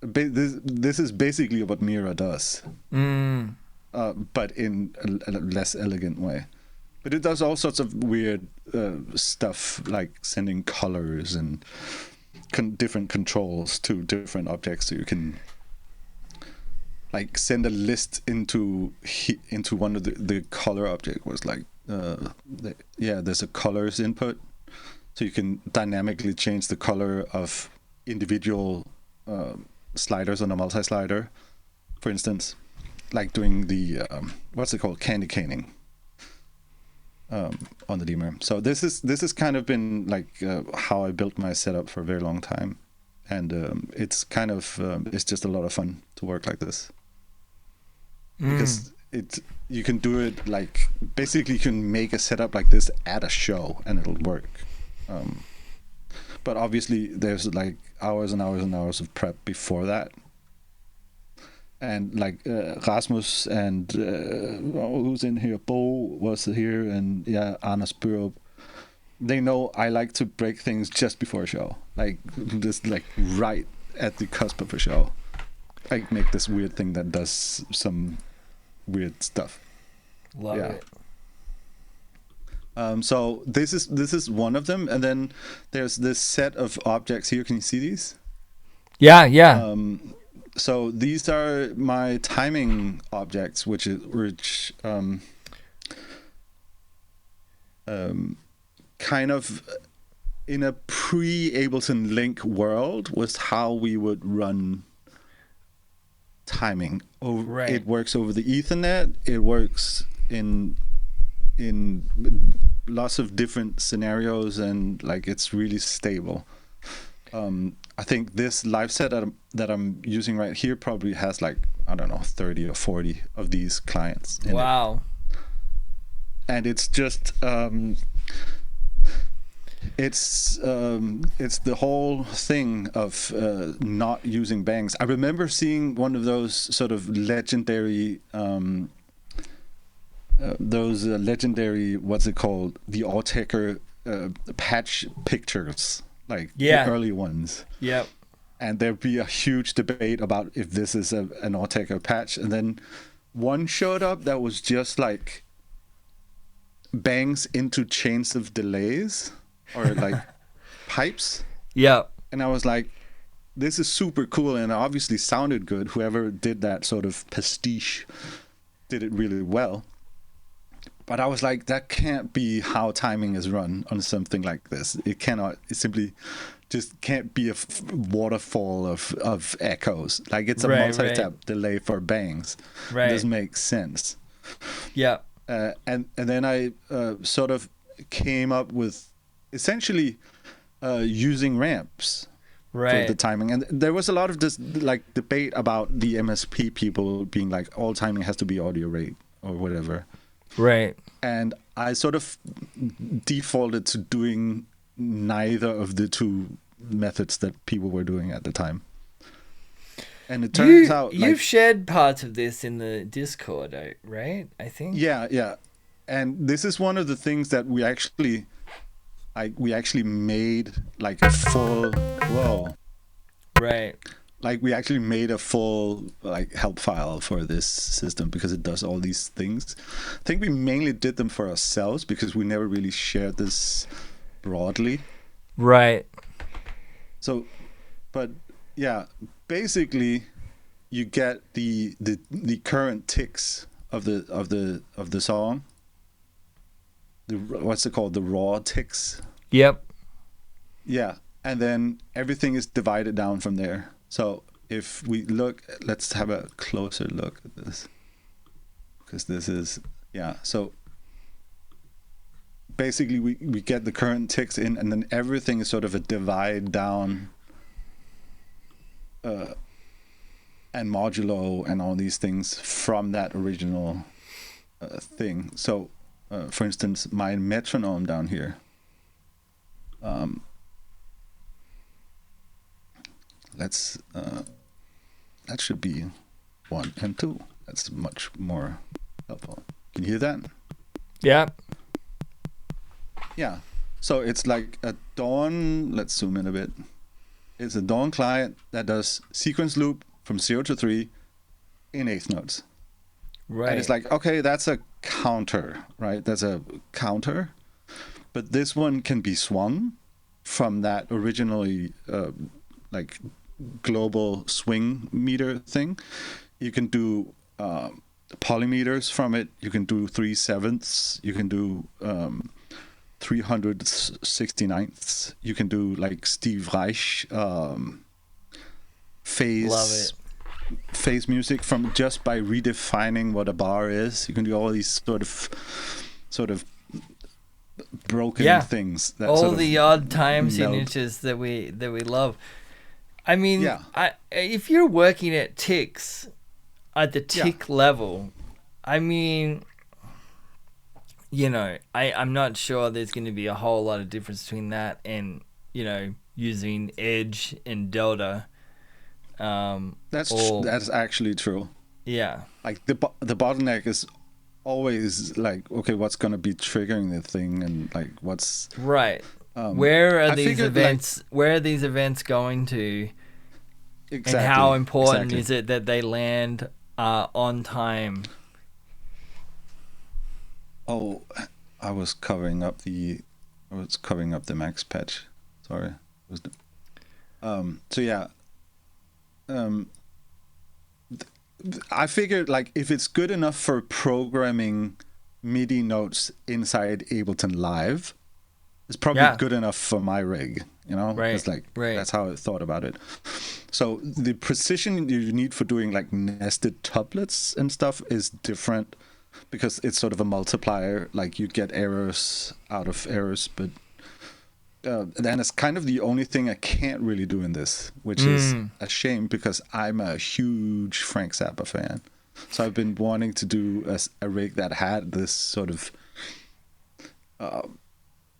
this is basically what Mira does, but in a less elegant way. But it does all sorts of weird stuff, like sending colors and different controls to different objects, so you can like send a list into one of the color object was like there's a colors input, so you can dynamically change the color of individual sliders on a multi-slider, for instance, like doing the what's it called, candy caning on the Lemur. So this has kind of been like how I built my setup for a very long time, and it's kind of it's just a lot of fun to work like this, because you can do it like, basically you can make a setup like this at a show and it'll work. But obviously there's like hours and hours and hours of prep before that. And like Rasmus and who's in here, Bo was here, and yeah, Anders Burup, they know I like to break things just before a show, like just like right at the cusp of a show. I make this weird thing that does some weird stuff. Love it. So this is one of them, and then there's this set of objects here. Can you see these? Yeah. So these are my timing objects, which kind of in a pre-Ableton Link world was how we would run timing. Right. It works over the Ethernet. It works in lots of different scenarios, and like it's really stable. I think this live set that I'm using right here probably has like, I don't know, 30 or 40 of these clients in Wow. it. And it's just it's the whole thing of not using bangs. I remember seeing one of those sort of legendary what's it called, the Autechre patch pictures, like the early ones. Yep. And there'd be a huge debate about if this is an Autechre patch, and then one showed up that was just like bangs into chains of delays or like pipes. Yep. And I was like, this is super cool, and it obviously sounded good. Whoever did that sort of pastiche did it really well. But I was like, that can't be how timing is run on something like this. It cannot. It simply just can't be a waterfall of echoes. Like, it's a multi-tap delay for bangs. Right. It doesn't make sense. Yeah. And then I sort of came up with essentially using ramps for the timing. And there was a lot of this like debate about the MSP people being like, all timing has to be audio rate or whatever. Right. And I sort of defaulted to doing neither of the two methods that people were doing at the time. And it turns out you've shared parts of this in the Discord, right? I think. Yeah. And this is one of the things that we actually made like a full Right. Like we actually made a full like help file for this system because it does all these things. I think we mainly did them for ourselves because we never really shared this broadly. Right. So, but yeah, basically you get the current ticks of the song. What's it called? The raw ticks. Yep. Yeah, and then everything is divided down from there. So if we look, let's have a closer look at this, because this is, so basically we get the current ticks in, and then everything is sort of a divide down and modulo and all these things from that original thing. So for instance, my metronome down here, that should be 1 and 2. That's much more helpful. Can you hear that? Yeah. Yeah. So it's like a Dawn. Let's zoom in a bit. It's a Dawn client that does sequence loop from 0 to 3 in eighth notes. Right. And it's like, okay, that's a counter, right? That's a counter. But this one can be swung from that originally like global swing meter thing. You can do polymeters from it. You can do 3/7. You can do 369ths. You can do like Steve Reich phase music from just by redefining what a bar is. You can do all these sort of broken things. That all sort of the odd time signatures that we love. I mean, if you're working at ticks, at the tick level, I mean, you know, I'm not sure there's going to be a whole lot of difference between that and, you know, using edge and delta. That's actually true. Yeah. Like the bottleneck is always like, okay, what's going to be triggering the thing, and like what's right. Where are these events? Where are these events going to? Exactly. And how important is it that they land on time? Oh, I was covering up the max patch. Sorry. I figured like if it's good enough for programming MIDI notes inside Ableton Live, It's probably Yeah. good enough for my rig, you know? Right, It's like, right. that's how I thought about it. So the precision you need for doing like nested tuplets and stuff is different because it's sort of a multiplier. Like you get errors out of errors, but then it's kind of the only thing I can't really do in this, which is a shame because I'm a huge Frank Zappa fan. So I've been wanting to do a rig that had this sort of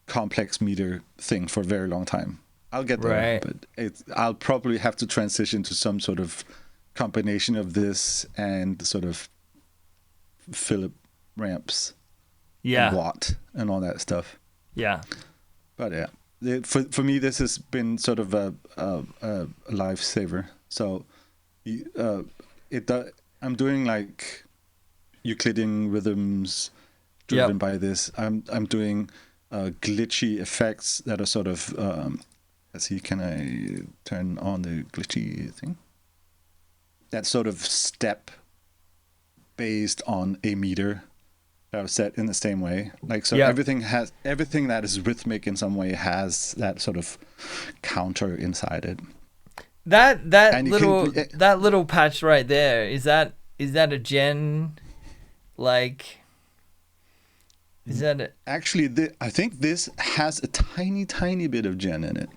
complex meter thing for a very long time. I'll get there, Right. but I'll probably have to transition to some sort of combination of this and sort of Philip ramps and Yeah. Watt and all that stuff. Yeah. But yeah, for me, this has been sort of a lifesaver. So I'm doing like Euclidean rhythms driven by this. I'm doing glitchy effects that are sort of let's see, can I turn on the glitchy thing? That sort of step based on a meter that are set in the same way. Like so everything that is rhythmic in some way has that sort of counter inside it. That And that little patch right there, is that a gen, like, is that a, Actually, I think this has a tiny bit of gen in it.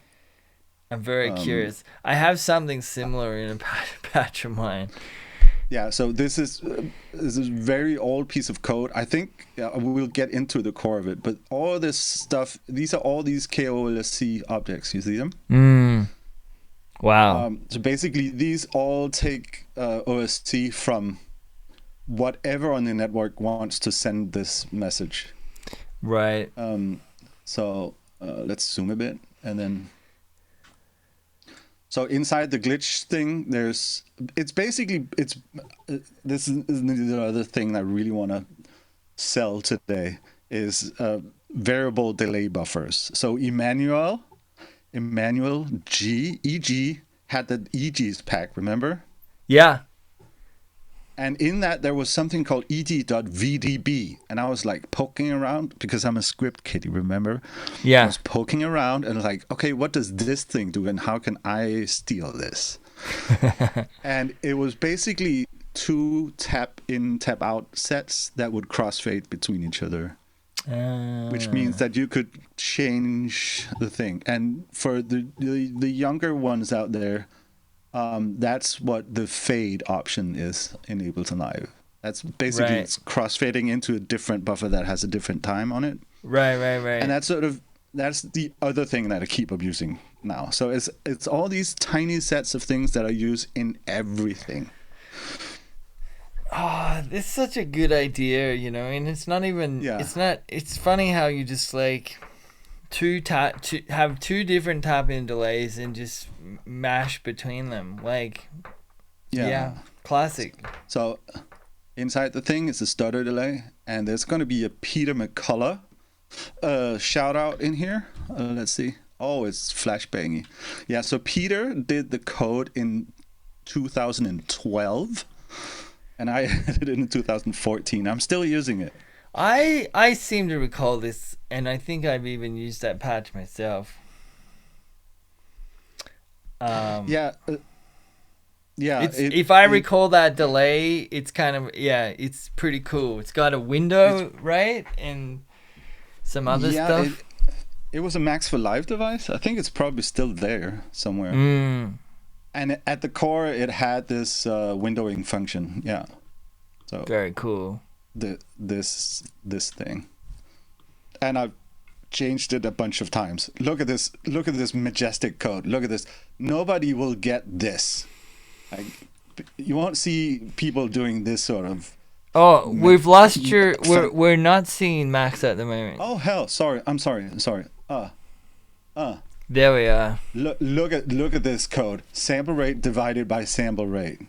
I'm very curious. I have something similar in a patch of mine. Yeah, so this is a very old piece of code. I think we'll get into the core of it, but all this stuff, these are all these KOLSC objects. You see them? Wow. So basically, these all take OSC from whatever on the network wants to send this message. Right. So let's zoom a bit, and then. So inside the glitch thing, this is the other thing I really want to sell today is variable delay buffers. So Emmanuel EG had the EGs pack, remember? Yeah. And in that, there was something called ed.vdb. And I was like poking around because I'm a script kiddie, remember? Yeah. I was poking around and like, okay, what does this thing do? And how can I steal this? And it was basically 2 tap in, tap out sets that would crossfade between each other. Which means that you could change the thing. And for the younger ones out there, that's what the fade option is in Ableton Live. That's basically it's crossfading into a different buffer that has a different time on it. Right. And that's the other thing that I keep abusing now. So it's all these tiny sets of things that I use in everything. Oh, it's such a good idea, you know, and it's not even. Yeah. It's funny how you just like have 2 different tap in delays and just mash between them, like. Yeah. Classic. So inside the thing is a stutter delay, and there's going to be a Peter McCullough shout out in here. Let's see. Oh, it's flashbangy. Yeah, so Peter did the code in 2012, and I did it in 2014. I'm still using it. I seem to recall this, and I think I've even used that patch myself. If I recall that delay, it's kind of it's pretty cool. It's got a window, right, and some other stuff. It was a Max for Live device. I think it's probably still there somewhere. And at the core, it had this windowing function. Yeah. So very cool. This thing, and I've changed it a bunch of times. Look at this majestic code. Look at this. Nobody will get this. Like, you won't see people doing this sort of. Oh, we've lost your. We're not seeing Max at the moment. Oh hell! Sorry. I'm sorry. There we are. Look at this code. Sample rate divided by sample rate.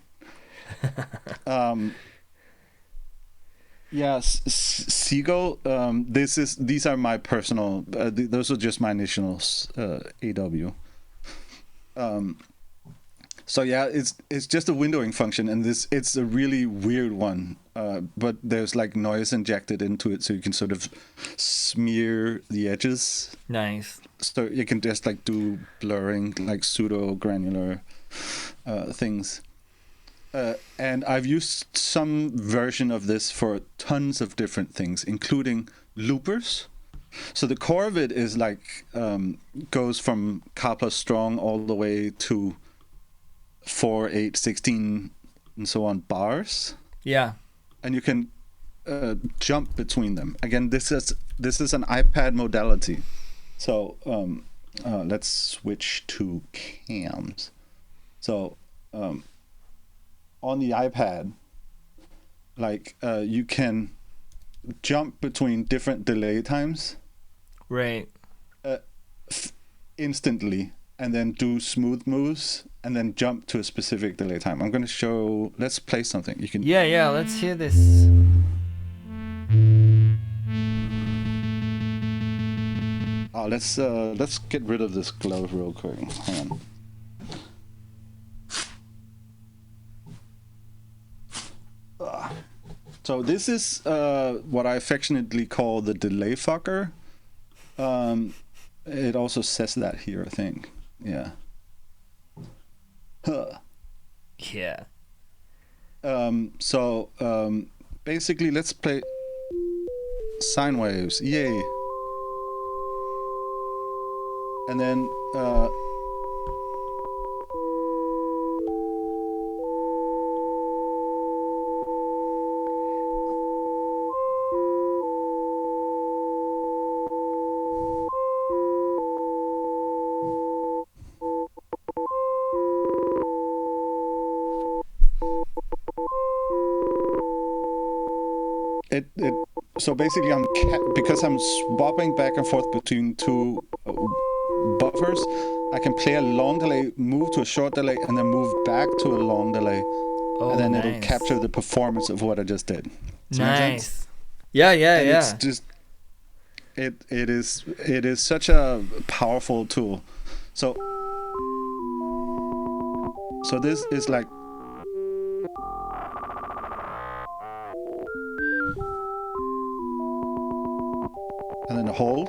Yes, Seagull. These are my personal. Those are just my initials. AW. So yeah, it's just a windowing function, and it's a really weird one. But there's like noise injected into it, so you can sort of smear the edges. Nice. So you can just like do blurring, like pseudo granular things. And I've used some version of this for tons of different things, including loopers. So the core of it is like goes from K plus strong all the way to 4, 8, 16, and so on bars. Yeah. And you can jump between them. Again, this is an iPad modality. So let's switch to cams. So on the iPad, like you can jump between different delay times. Right. Instantly, and then do smooth moves, and then jump to a specific delay time. I'm going to show. Let's play something. You can. Yeah. Let's hear this. Oh, let's get rid of this glove real quick. Hang on. So this is what I affectionately call the delay fucker. It also says that here, I think. Yeah. Huh. Yeah. So basically, let's play sine waves. Yay. And then so basically because I'm swapping back and forth between two buffers, I can play a long delay, move to a short delay, and then move back to a long delay. Oh, and then nice. It'll capture the performance of what I just did. Does that make sense? Nice. Yeah. It's just it is such a powerful tool. So this is like and then hold.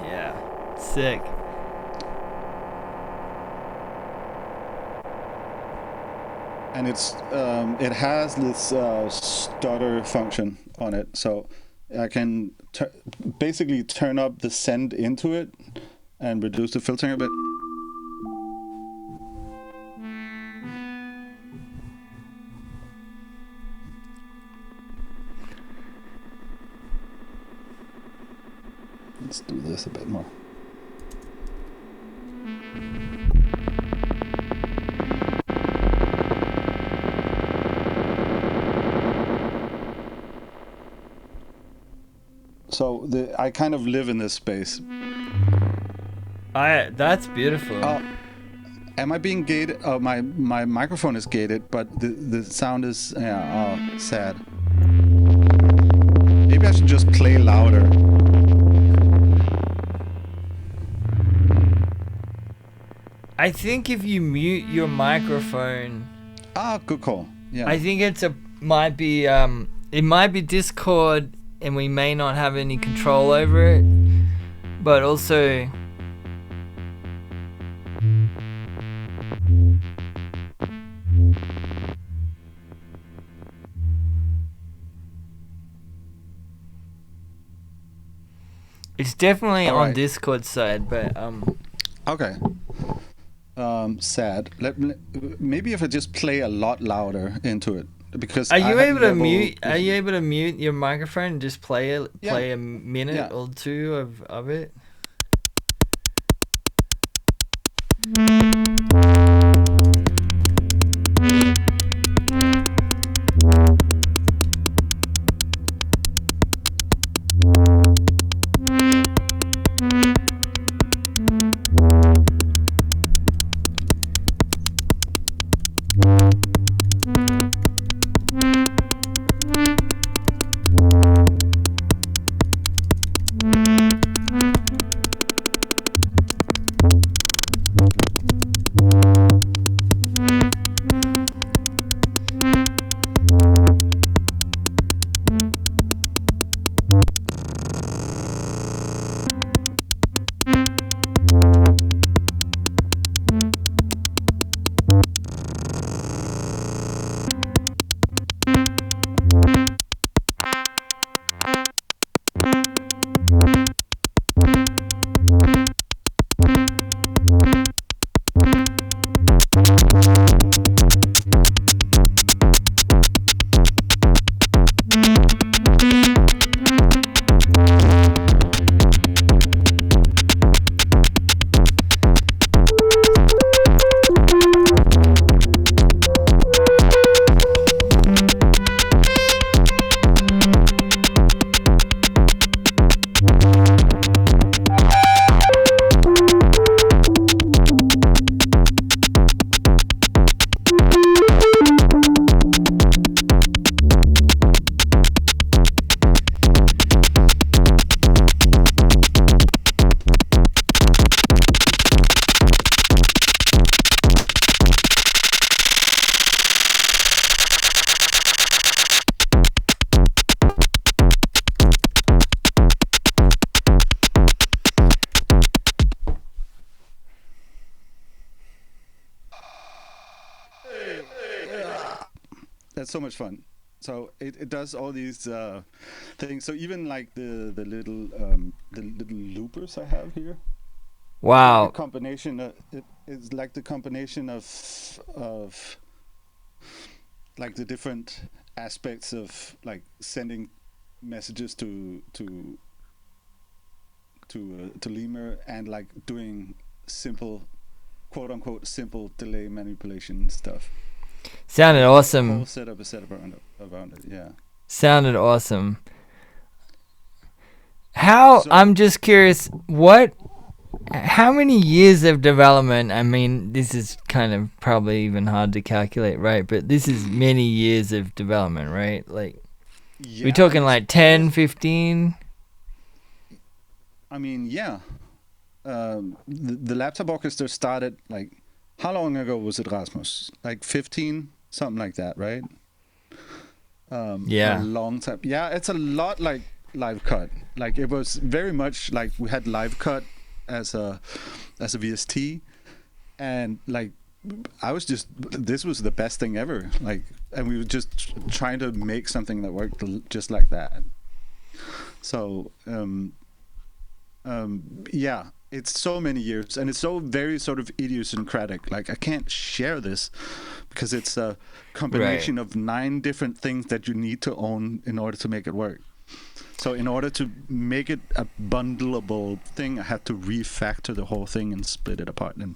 Yeah. Sick. And it has this stutter function on it, so I can basically turn up the send into it and reduce the filtering a bit. Let's do this a bit more. So I kind of live in this space. That's beautiful. Am I being gated? Oh, my microphone is gated, but the sound is sad. Maybe I should just play louder. I think if you mute your microphone, Good call. Yeah. I think it might be Discord, and we may not have any control over it, but also it's definitely All on right. Discord side, but Okay. Sad. Maybe if I just play a lot louder into it, because Are you I able have to level- mute? Are you able to mute your microphone and just play Yeah. a minute Yeah. or two of it? That's so much fun. So it does all these things. So even like the little loopers I have here. Like a Wow. combination it's like the combination of like the different aspects of like sending messages to Lemur and like doing simple, quote unquote, simple delay manipulation stuff. Sounded There's like a awesome. whole setup is set up around it. Yeah. Sounded awesome. How, So I'm just curious, how many years of development? I mean, this is kind of probably even hard to calculate, right? But this is many years of development, right? Like, we're yeah, and talking it's like all. 10, 15? I mean, yeah. The laptop orchestra started like how long ago was it, Rasmus? Like 15, something like that, right? A Yeah. long time. Yeah, it's a lot like live cut. Like it was very much like we had live cut as a VST, and like I was just this was the best thing ever. Like, and we were just trying to make something that worked just like that. So yeah, it's so many years, and it's so very sort of idiosyncratic. Like I can't share this because it's a Right. combination of 9 different things that you need to own in order to make it work. So in order to make it a bundleable thing, I had to refactor the whole thing and split it apart and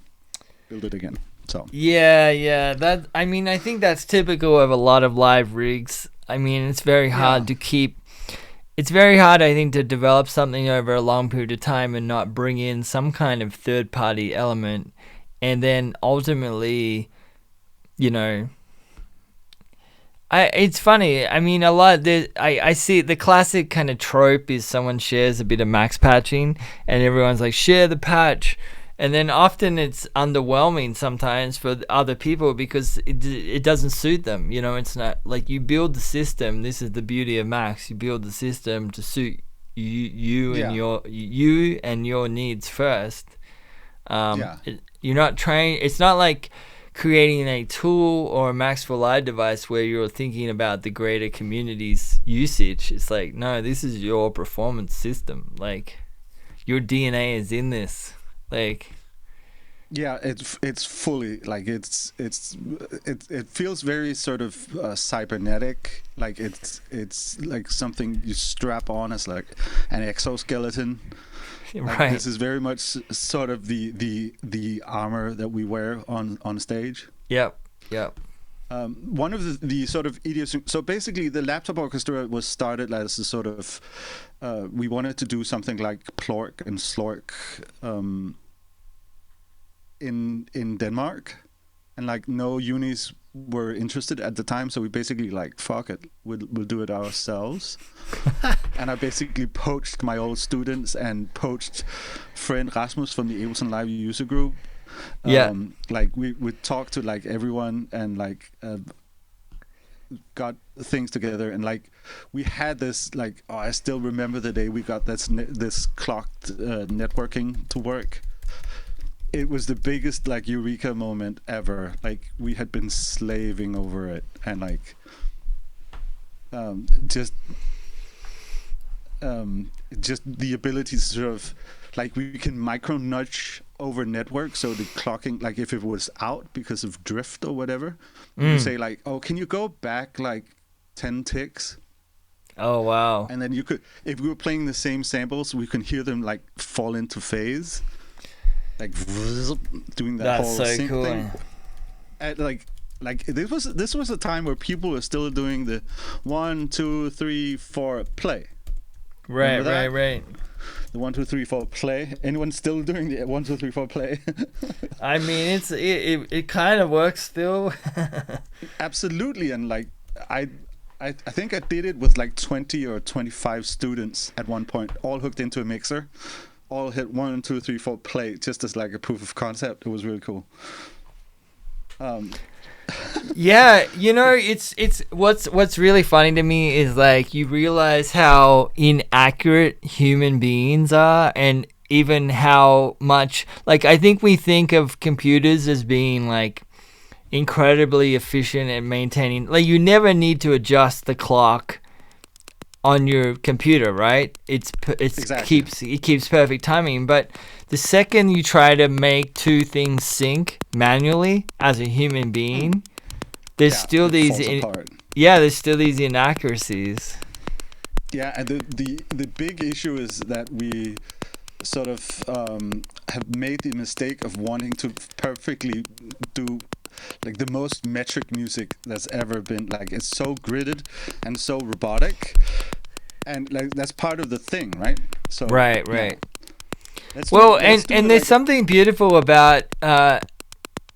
build it again. So Yeah, yeah. That, I mean, I think that's typical of a lot of live rigs. I mean, it's very yeah, hard to keep. It's very hard, I think, to develop something over a long period of time and not bring in some kind of third-party element, and then ultimately, you know, it's funny. I mean, a lot. I see the classic kind of trope is someone shares a bit of max patching, and everyone's like, share the patch, and then often it's underwhelming sometimes for other people because it doesn't suit them. You know, it's not like you build the system. This is the beauty of Max. You build the system to suit yeah, you and your needs first. yeah, You're not trying. It's not like creating a tool or a Max for Live device where you're thinking about the greater community's usage. It's like, no, this is your performance system. Like, your DNA is in this. Like, yeah. It's fully like it feels very sort of cybernetic. Like it's like something you strap on as like an exoskeleton. Like right. this is very much sort of the armor that we wear on stage. Yep. Yep. One of the sort of so basically the laptop orchestra was started as a sort of we wanted to do something like Plork and Slork in Denmark, and like no unis were interested at the time, so we basically like fuck it, we'll do it ourselves. And I basically poached my old students and poached friend Rasmus from the Ableton Live user group. Yeah. Like we talked to like everyone and like got things together, and like we had this like I still remember the day we got this clocked networking to work. It was the biggest like eureka moment ever. Like we had been slaving over it, and like just just the ability to sort of like we can micro nudge over network, so the clocking, like if it was out because of drift or whatever, we could say like, oh, can you go back like 10 ticks, Oh, wow. and then you could, if we were playing the same samples, we can hear them like fall into phase, like doing that That's whole so sync cool. thing. And like this was a time where people were still doing the 1 2 3 4 play. Right, Remember right, that? right. The 1 2 3 4 play. Anyone still doing the 1 2 3 4 play? I mean, it kind of works still. Absolutely, and like I I think I did it with like 20 or 25 students at one point, all hooked into a mixer, all hit 1 2 3 4 play, just as like a proof of concept. It was really cool. Yeah, you know, it's what's really funny to me is like you realize how inaccurate human beings are, and even how much, like, I think we think of computers as being like incredibly efficient at maintaining. Like, you never need to adjust the clock on your computer, right? Exactly. It keeps perfect timing. But the second you try to make two things sync manually as a human being, there's still these inaccuracies. Yeah, and the big issue is that we sort of have made the mistake of wanting to perfectly do like the most metric music that's ever been. Like, it's so gridded and so robotic, and like that's part of the thing, right? So Right. Yeah. And there's something beautiful about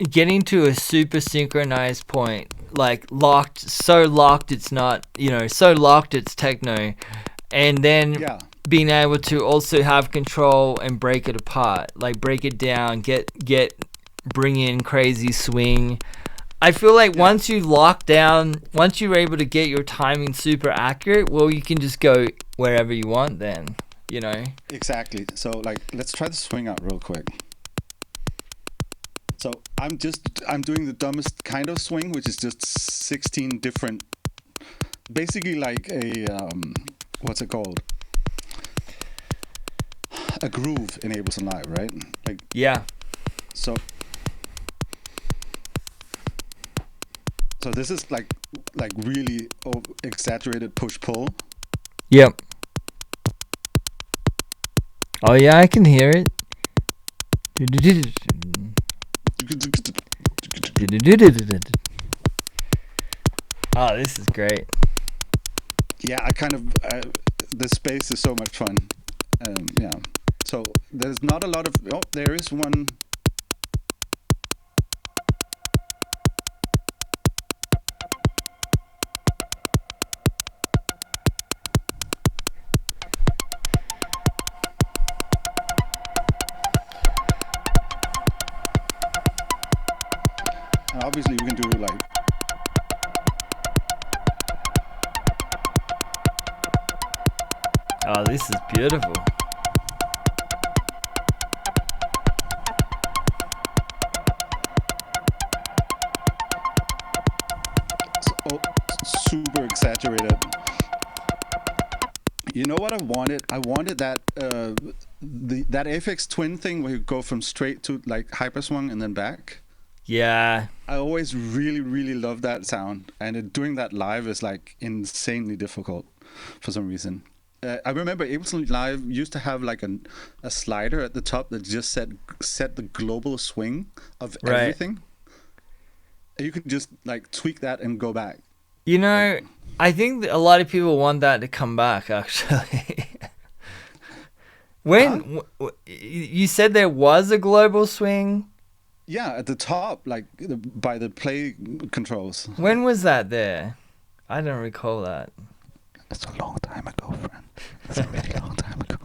getting to a super synchronized point, like locked it's not, so locked it's techno, and then being able to also have control and break it apart, like break it down, bring in crazy swing. I feel like once you're able to get your timing super accurate, well, you can just go wherever you want then, Exactly. So like, let's try the swing out real quick. So I'm doing the dumbest kind of swing, which is just 16 different, basically like a what's it called? A groove in Ableton Live, right? Like, yeah. So this is like really exaggerated push pull. Yep. Oh yeah, I can hear it. Oh, this is great. Yeah, the space is so much fun. Yeah. So there's not a lot of. Oh, there is one. Obviously, we can do like. Oh, this is beautiful. Super exaggerated. You know what I wanted? I wanted that that FX Twin thing where you go from straight to like hyperswung and then back. Yeah. I always really, really love that sound, and doing that live is like insanely difficult for some reason. I remember Ableton Live used to have like a slider at the top that just set the global swing of everything. You could just like tweak that and go back. I think a lot of people want that to come back, actually. You said there was a global swing? Yeah, at the top, like by the play controls. When was that there? I don't recall that. It's a long time ago, friend. It's a really long time ago.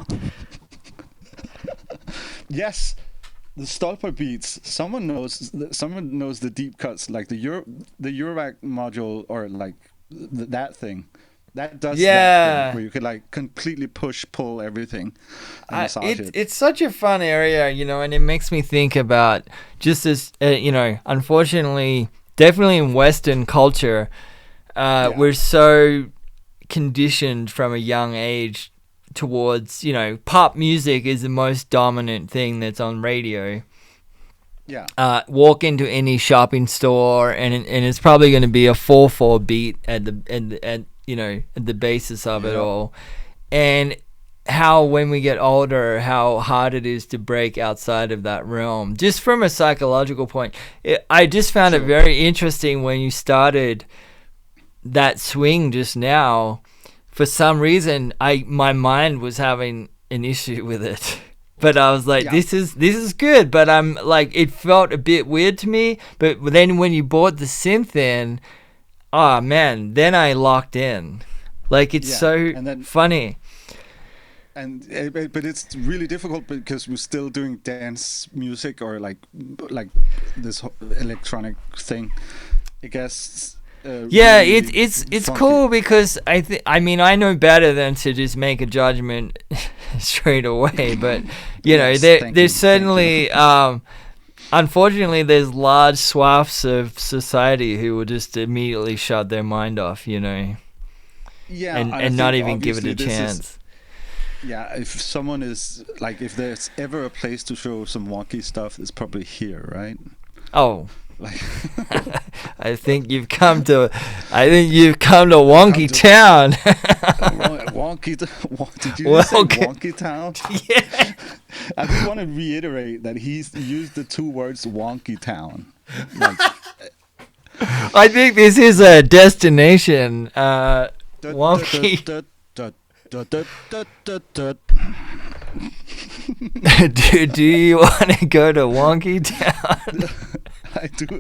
Yes, the stopper beats. Someone knows the deep cuts, like the Eurorack module, or like that thing. That does that thing where you could like completely push, pull everything. And massage it. It's such a fun area, and it makes me think about just as, unfortunately, definitely in Western culture, we're so conditioned from a young age towards, pop music is the most dominant thing that's on radio. Yeah. Walk into any shopping store and it's probably going to be a 4/4 beat at the basis of it all. And how, when we get older, how hard it is to break outside of that realm, just from a psychological point. I just found it very interesting when you started that swing just now. For some reason, my mind was having an issue with it. But I was like, this is good. But I'm like, it felt a bit weird to me. But then when you bought the synth in, oh man, then I locked in. Like, it's funny. And but it's really difficult because we're still doing dance music or like this electronic thing. I guess. Really it's cool because I know better than to just make a judgment straight away, but there's certainly unfortunately, there's large swaths of society who will just immediately shut their mind off, Yeah, and not even give it a chance. Yeah, if someone is like, if there's ever a place to show some wonky stuff, it's probably here, right? Oh, Like, I think you've come to Wonky Town. Wonky. Did you Well, just say okay. Wonky Town? Yeah. I just want to reiterate that he's used the two words Wonky Town. Like, I think this is a destination. Wonky. do you want to go to Wonky Town?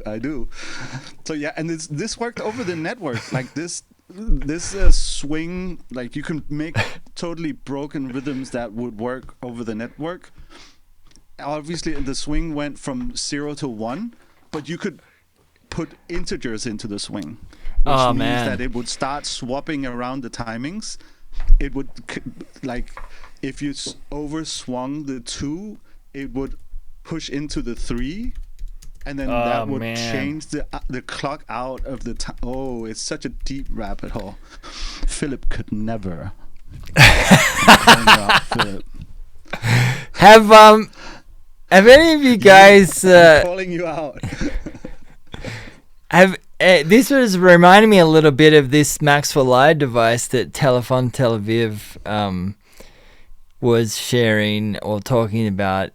I do. So yeah, and this worked over the network. Like this swing, like you can make totally broken rhythms that would work over the network. Obviously, the swing went from 0 to 1, but you could put integers into the swing, which means that it would start swapping around the timings. It would, like, if you overswung the 2, it would push into the 3, and then that would change the clock out of the time. Oh, it's such a deep rabbit hole. Philip could never. Philip. Have any of you guys calling you out? This was reminding me a little bit of this Max for Live device that Telefon Tel Aviv was sharing or talking about.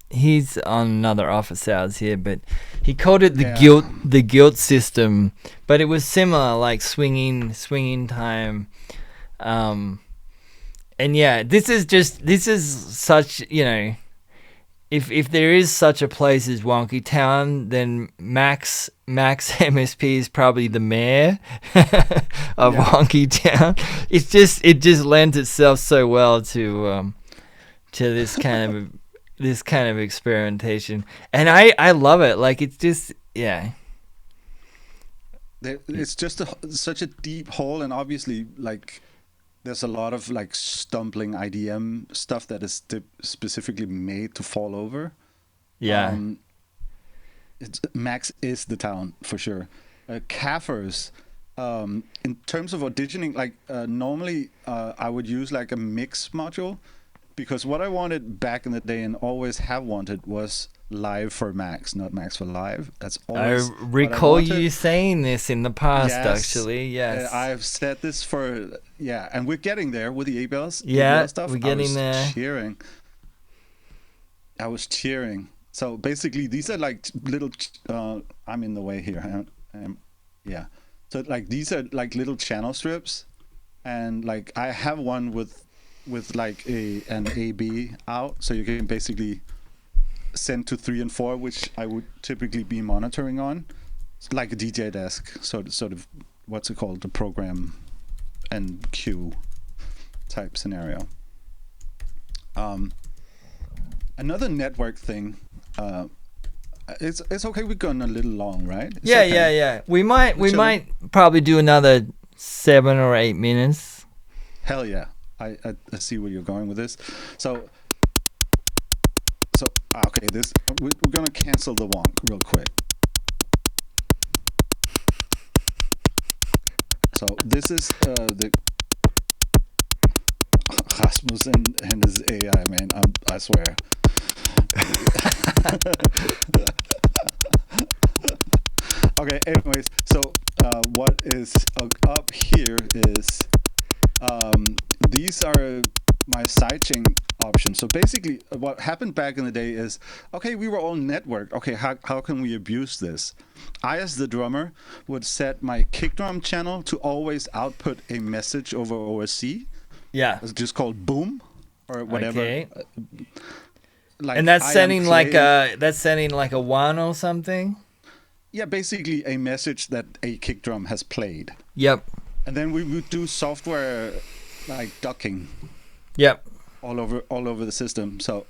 He's on another office hours here, but he called it the guilt system. But it was similar, like swinging time. And yeah, this is such, if there is such a place as Wonky Town, then Max MSP is probably the mayor of Wonky Town. It just lends itself so well to this kind of experimentation, and I love it. Like, it's just it's just such a deep hole, and obviously, like, there's a lot of like stumbling IDM stuff that is specifically made to fall over. Yeah. Max is the town for sure. Kaffers, in terms of auditioning, like normally I would use like a mix module, because what I wanted back in the day and always have wanted was live for Max, not Max for live. That's always. I recall you saying this in the past, actually. Yes, I've said this for and we're getting there with the ABL stuff. We're getting there. I was cheering. So basically, these are like little. I'm in the way here. So like these are like little channel strips, and like I have one with like an AB out, so you can basically send to 3 and 4, which I would typically be monitoring on. It's like a DJ desk, sort of what's it called, the program and queue type scenario. Another network thing. It's okay. We've gone a little long, right? Yeah. We might probably do another 7 or 8 minutes. Hell yeah! I see where you're going with this. So okay, we're gonna cancel the wonk real quick. So this is the Rasmus and his AI, man. I swear. Okay. Anyways, so what is up here is these are my sidechain options. So basically, what happened back in the day is, okay, we were all networked. Okay, how can we abuse this? I, as the drummer, would set my kick drum channel to always output a message over OSC. Yeah, it's just called boom or whatever. Okay. Like, and that's sending like a 1 or something. Yeah, basically a message that a kick drum has played. Yep. And then we would do software like ducking. Yep. All over the system. So,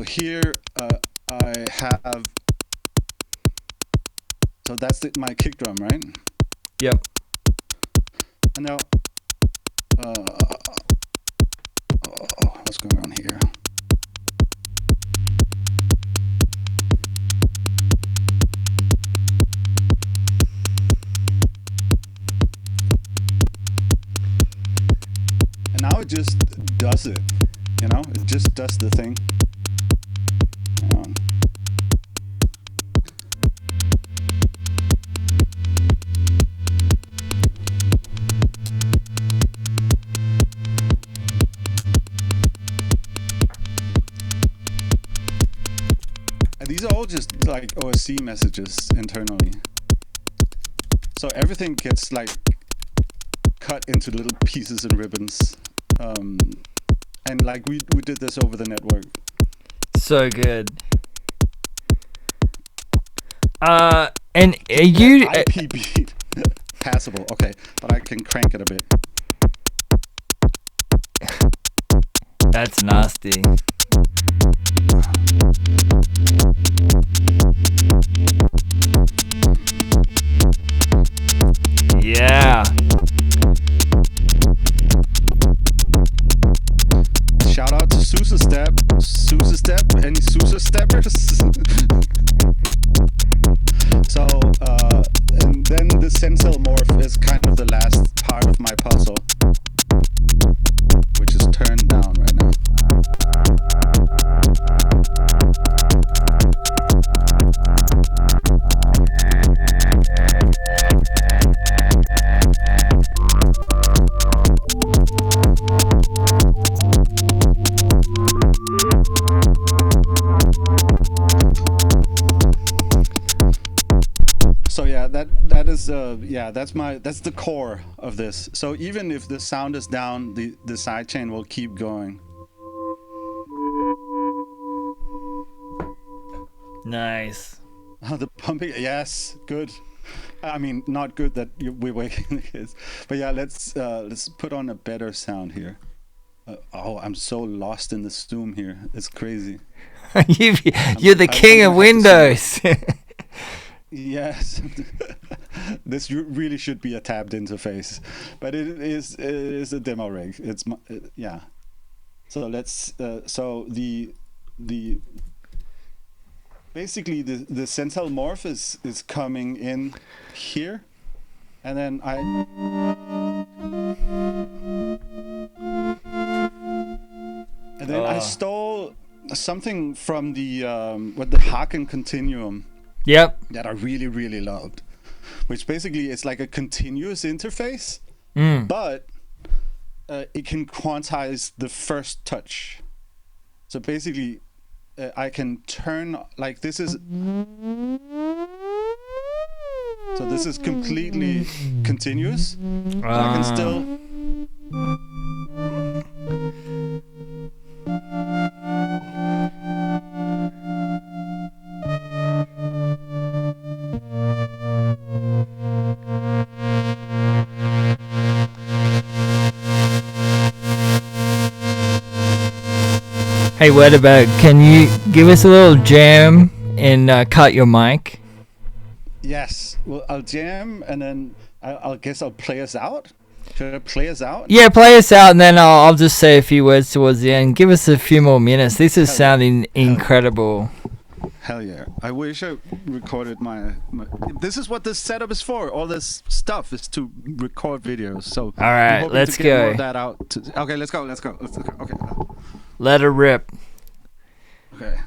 here I have. So that's my kick drum, right? Yep. And now, what's going on here? it just does it. You know, it just does the thing. And these are all just like OSC messages internally. So everything gets like cut into little pieces and ribbons. And like we did this over the network. So good. And you IP beat passable, okay, but I can crank it a bit. That's nasty. Yeah. Shout out to Sousa Step. Sousa Step, any Sousa Steppers? So, and then the Sensel morph is kind of the last part of my puzzle, which is turned down right now. So yeah, that is that's the core of this. So even if the sound is down, the sidechain will keep going. Nice. Oh, the pumping, yes, good. I mean, not good that we're waking the kids, but yeah, let's put on a better sound here. Oh, I'm so lost in the Zoom here. It's crazy. You're the king of Windows. Yes, this really should be a tabbed interface, but it is a demo rig. Yeah. So let's so the basically the Sentinel morph is coming in here, and then I stole something from the with the Haken Continuum. Yep. That I really, really loved, which basically is like a continuous interface, but it can quantize the first touch. So basically, I can turn like this is. So this is completely continuous. But I can still. Hey Wetterberg, can you give us a little jam and cut your mic? Yes, well, I'll jam and then I'll guess I'll play us out. Should I play us out? Yeah, play us out and then I'll just say a few words towards the end. Give us a few more minutes. This is sounding incredible. Hell yeah. I wish I recorded my... This is what this setup is for. All this stuff is to record videos. So all right, let's get go. More of that out okay, let's go. Okay. Let her rip. Okay.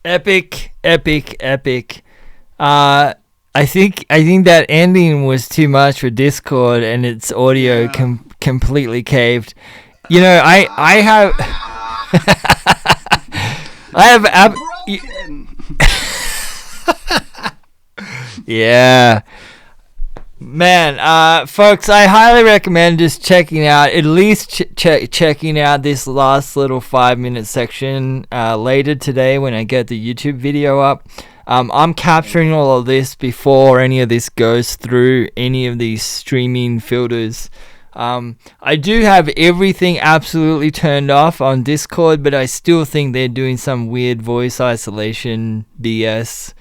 Epic. I think that ending was too much for Discord, and its audio completely caved. You know, I have I have yeah. Man, folks, I highly recommend just checking out, at least checking out this last little 5-minute section later today when I get the YouTube video up. I'm capturing all of this before any of this goes through any of these streaming filters. I do have everything absolutely turned off on Discord, but I still think they're doing some weird voice isolation BS,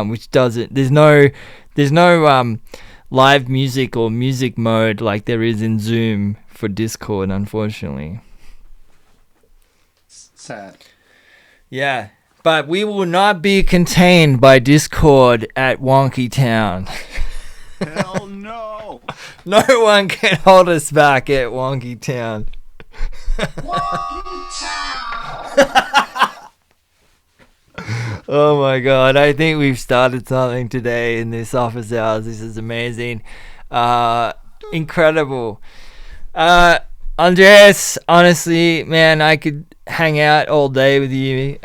which doesn't. There's no live music or music mode like there is in Zoom for Discord, unfortunately. Sad. Yeah, but we will not be contained by Discord at Wonky Town. Hell no! No one can hold us back at Wonky Town. Wonky Town! Oh my god, I think we've started something today in this office hours. This is amazing. Incredible. Andreas, honestly, man, I could hang out all day with you.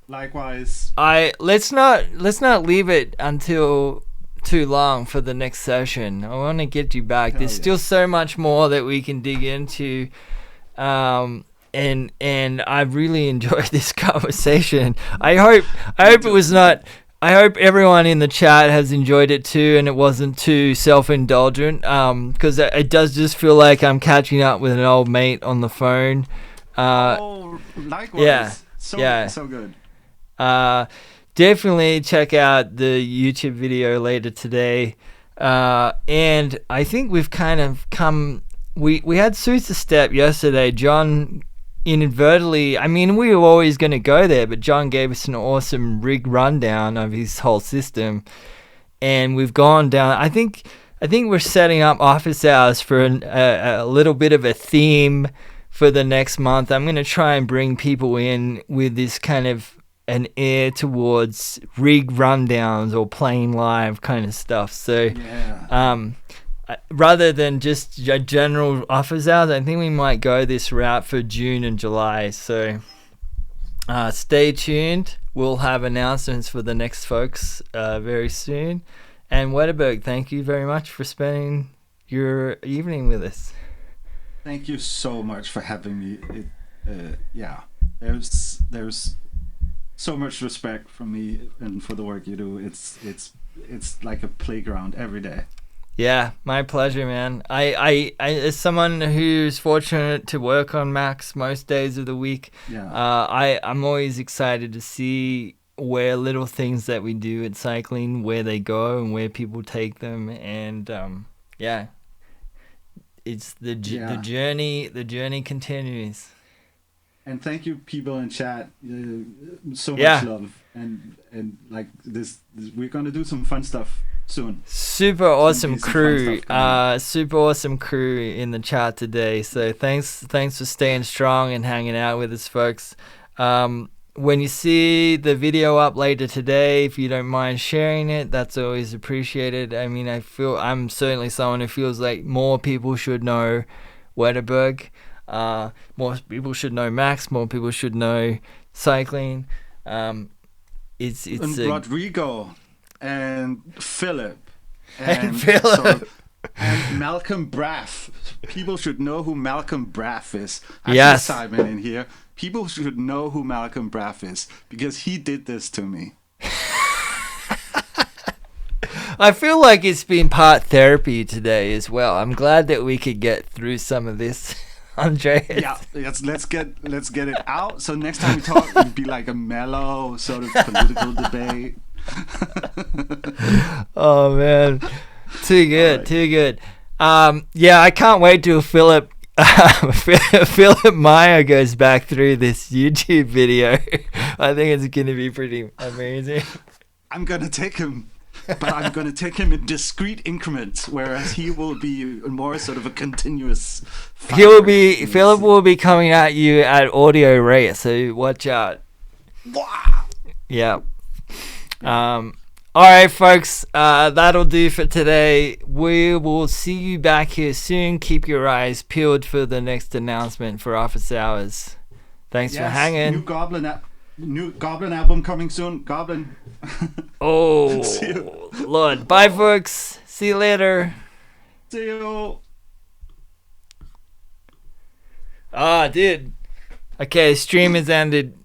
Likewise. Let's not leave it until too long for the next session. I want to get you back. There's still so much more that we can dig into. And I've really enjoyed this conversation. I hope everyone in the chat has enjoyed it too, and it wasn't too self-indulgent. Because it does just feel like I'm catching up with an old mate on the phone. Likewise. Yeah. So good. Definitely check out the YouTube video later today. And I think we've kind of come. We had Suits a Step yesterday. John inadvertently, I mean, we were always going to go there, but John gave us an awesome rig rundown of his whole system, and we've gone down. I think we're setting up office hours for a little bit of a theme for the next month. I'm going to try and bring people in with this kind of an air towards rig rundowns or playing live kind of stuff. So, rather than just general office hours, I think we might go this route for June and July. So stay tuned. We'll have announcements for the next folks very soon. And Wetterberg, thank you very much for spending your evening with us. Thank you so much for having me. There's so much respect from me and for the work you do. It's like a playground every day. Yeah, my pleasure, man. I as someone who's fortunate to work on Max most days of the week, I'm always excited to see where little things that we do at cycling, where they go and where people take them, and it's the journey. The journey continues. And thank you, people in chat. So much love, and like this, we're gonna do some fun stuff soon. Super awesome crew. Super awesome crew in the chat today. So thanks for staying strong and hanging out with us, folks. When you see the video up later today, if you don't mind sharing it, that's always appreciated. I mean, I'm certainly someone who feels like more people should know Wetterberg. More people should know Max. More people should know cycling. It's and Rodrigo and Philip and Malcolm Braff. People should know who Malcolm Braff is. Yes, Simon in here. People should know who Malcolm Braff is because he did this to me. I feel like it's been part therapy today as well. I'm glad that we could get through some of this. Andreas. Yeah, let's get it out. So next time we talk, it'll be like a mellow sort of political debate. Oh man, too good, right. Too good. I can't wait till Philip Meyer goes back through this YouTube video. I think it's gonna be pretty amazing. I'm gonna take him. But I'm going to take him in discrete increments, whereas he will be more sort of a continuous. Philip will be coming at you at audio rate, so watch out. Wow. Yeah. All right, folks. That'll do for today. We will see you back here soon. Keep your eyes peeled for the next announcement for Office Hours. Thanks for hanging. New Goblin album coming soon. Goblin. Oh, See you. Lord. Bye, folks. See you later. See you. Ah, dude. Okay, stream has ended.